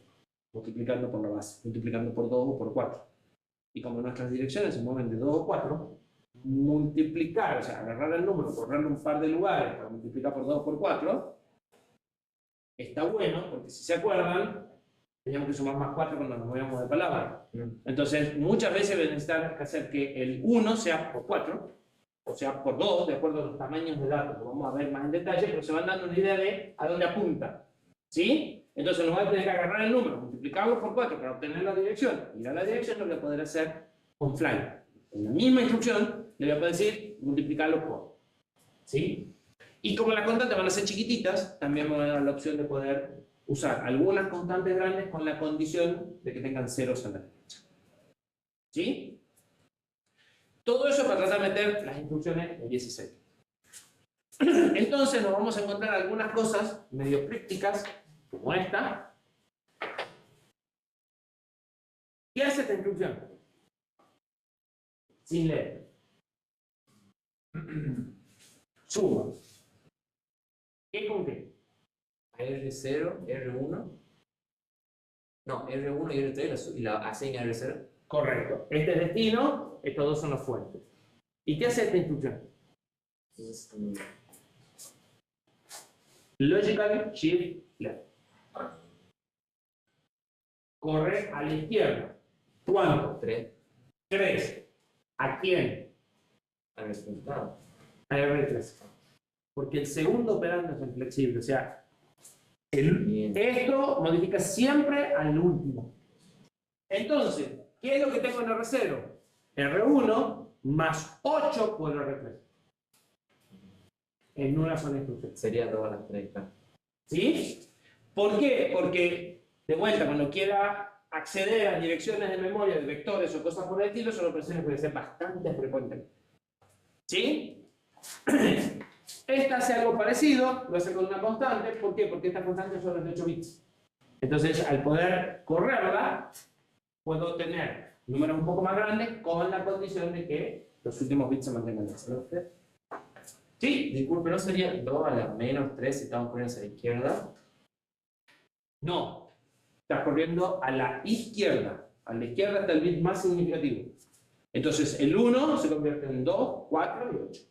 Multiplicando por la base, multiplicando por 2 o por 4. Y como nuestras direcciones se mueven de 2 o 4, multiplicar, o sea, agarrar el número, correrlo un par de lugares para multiplicar por 2 o por 4, está bueno, porque si se acuerdan, teníamos que sumar más 4 cuando nos movíamos de palabra. Entonces, muchas veces voy a necesitar hacer que el 1 sea por 4, o sea por 2, de acuerdo a los tamaños de datos, lo vamos a ver más en detalle, pero se van dando una idea de a dónde apunta. ¿Sí? Entonces, nos va a tener que agarrar el número, multiplicarlo por 4 para obtener la dirección. Ir a la dirección lo voy a poder hacer on fly. En la misma instrucción, le voy a poder decir multiplicarlo por. ¿Sí? Y como las constantes van a ser chiquititas, también me va a dar la opción de poder usar algunas constantes grandes con la condición de que tengan ceros a la derecha. ¿Sí? Todo eso para tratar de meter las instrucciones en 16. Entonces nos vamos a encontrar algunas cosas medio crípticas, como esta. ¿Qué hace esta instrucción? Sin leer. Suma. ¿Qué con qué? R0, R1. No, R1 y R3 y la asigna R0. Correcto. Este es destino, estos dos son las fuentes. ¿Y qué hace esta instrucción? Logical Shift Left. Corre a la izquierda. ¿Cuánto? 3. 3. ¿A quién? Al resultado. A R3. Porque el segundo operando es inflexible. O sea, Bien. esto modifica siempre al último. Entonces, ¿qué es lo que tengo en R0? R1 más 8 por R3. En una sola instrucción. Sería todas las 3, claro. ¿Sí? ¿Por qué? Porque, de vuelta, cuando quiera acceder a direcciones de memoria, de vectores o cosas por el estilo, son operaciones que pueden ser bastante frecuentes. ¿Sí? Esta hace algo parecido, lo hace con una constante. ¿Por qué? Porque esta constante es solo de 8 bits. Entonces, al poder correrla, puedo tener números un poco más grandes con la condición de que los últimos bits se mantengan en cero. ¿Sí? Disculpe, ¿no sería 2 a la menos 3 si estamos poniendo hacia la izquierda? No. Estás corriendo a la izquierda. A la izquierda está el bit más significativo. Entonces, el 1 se convierte en 2, 4 y 8.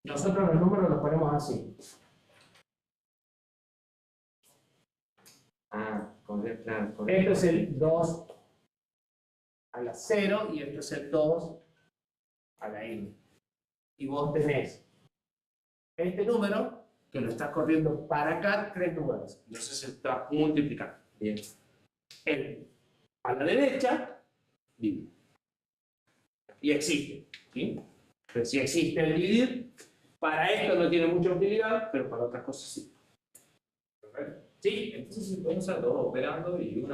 Nosotros los números los ponemos así. Ah, claro. Esto es el 2 a la 0 y esto es el 2 a la n. Y vos tenés este número que lo estás corriendo para acá 3 números. Entonces se está multiplicando. Bien. El a la derecha divide. Y existe. ¿Sí? Pero si existe el dividir, para esto no tiene mucha utilidad, pero para otras cosas sí. ¿Sí? Entonces se pueden usar dos operando y un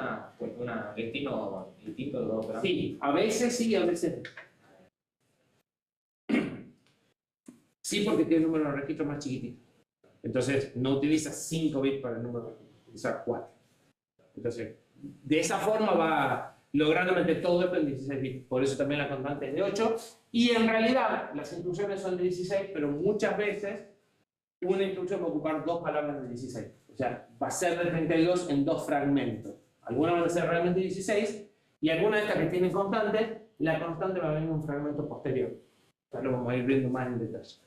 destino distinto de dos operando. Sí, a veces sí, a veces no. Sí, porque tiene el número de registro más chiquitito. Entonces, no utiliza 5 bits para el número de registro, utiliza 4. Entonces, de esa forma va logrando meter todo esto en 16 bits. Por eso también la constante es de 8. Y en realidad, las instrucciones son de 16, pero muchas veces una instrucción va a ocupar 2 palabras de 16. O sea, va a ser de 32 en 2 fragmentos. Algunas van a ser realmente 16, y algunas de estas que tienen constantes, la constante va a venir en un fragmento posterior. Ya lo vamos a ir viendo más en detalle.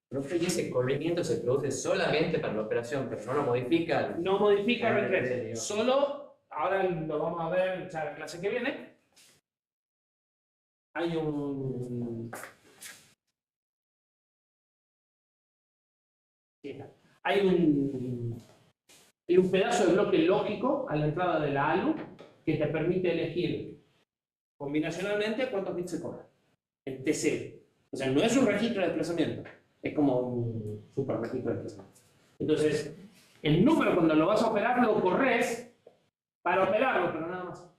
Profe, y ese corrimiento se produce solamente para la operación, pero no lo modifica. No modifica R3, solo, ahora lo vamos a ver ya la clase que viene, hay un... Hay un pedazo de bloque lógico a la entrada de la ALU que te permite elegir combinacionalmente cuántos bits se corren. El TC. O sea, no es un registro de desplazamiento, es como un super registro de desplazamiento. Entonces, el número cuando lo vas a operar lo corres para operarlo, pero nada más.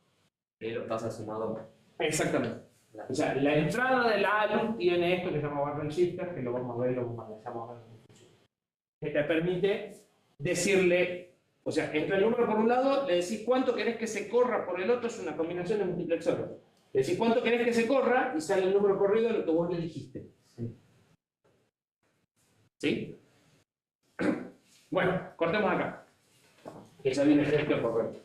Y lo pasa sumado. Exactamente. O sea, la entrada de la ALU tiene esto que se llama barrel shifter, que lo vamos a ver, lo manejamos a ver, que te permite decirle, o sea, entra el número por un lado, le decís cuánto querés que se corra por el otro, es una combinación de multiplexores. Le decís cuánto querés que se corra y sale el número corrido de lo que vos le dijiste. ¿Sí? Bueno, cortemos acá. Que ya viene el correcto.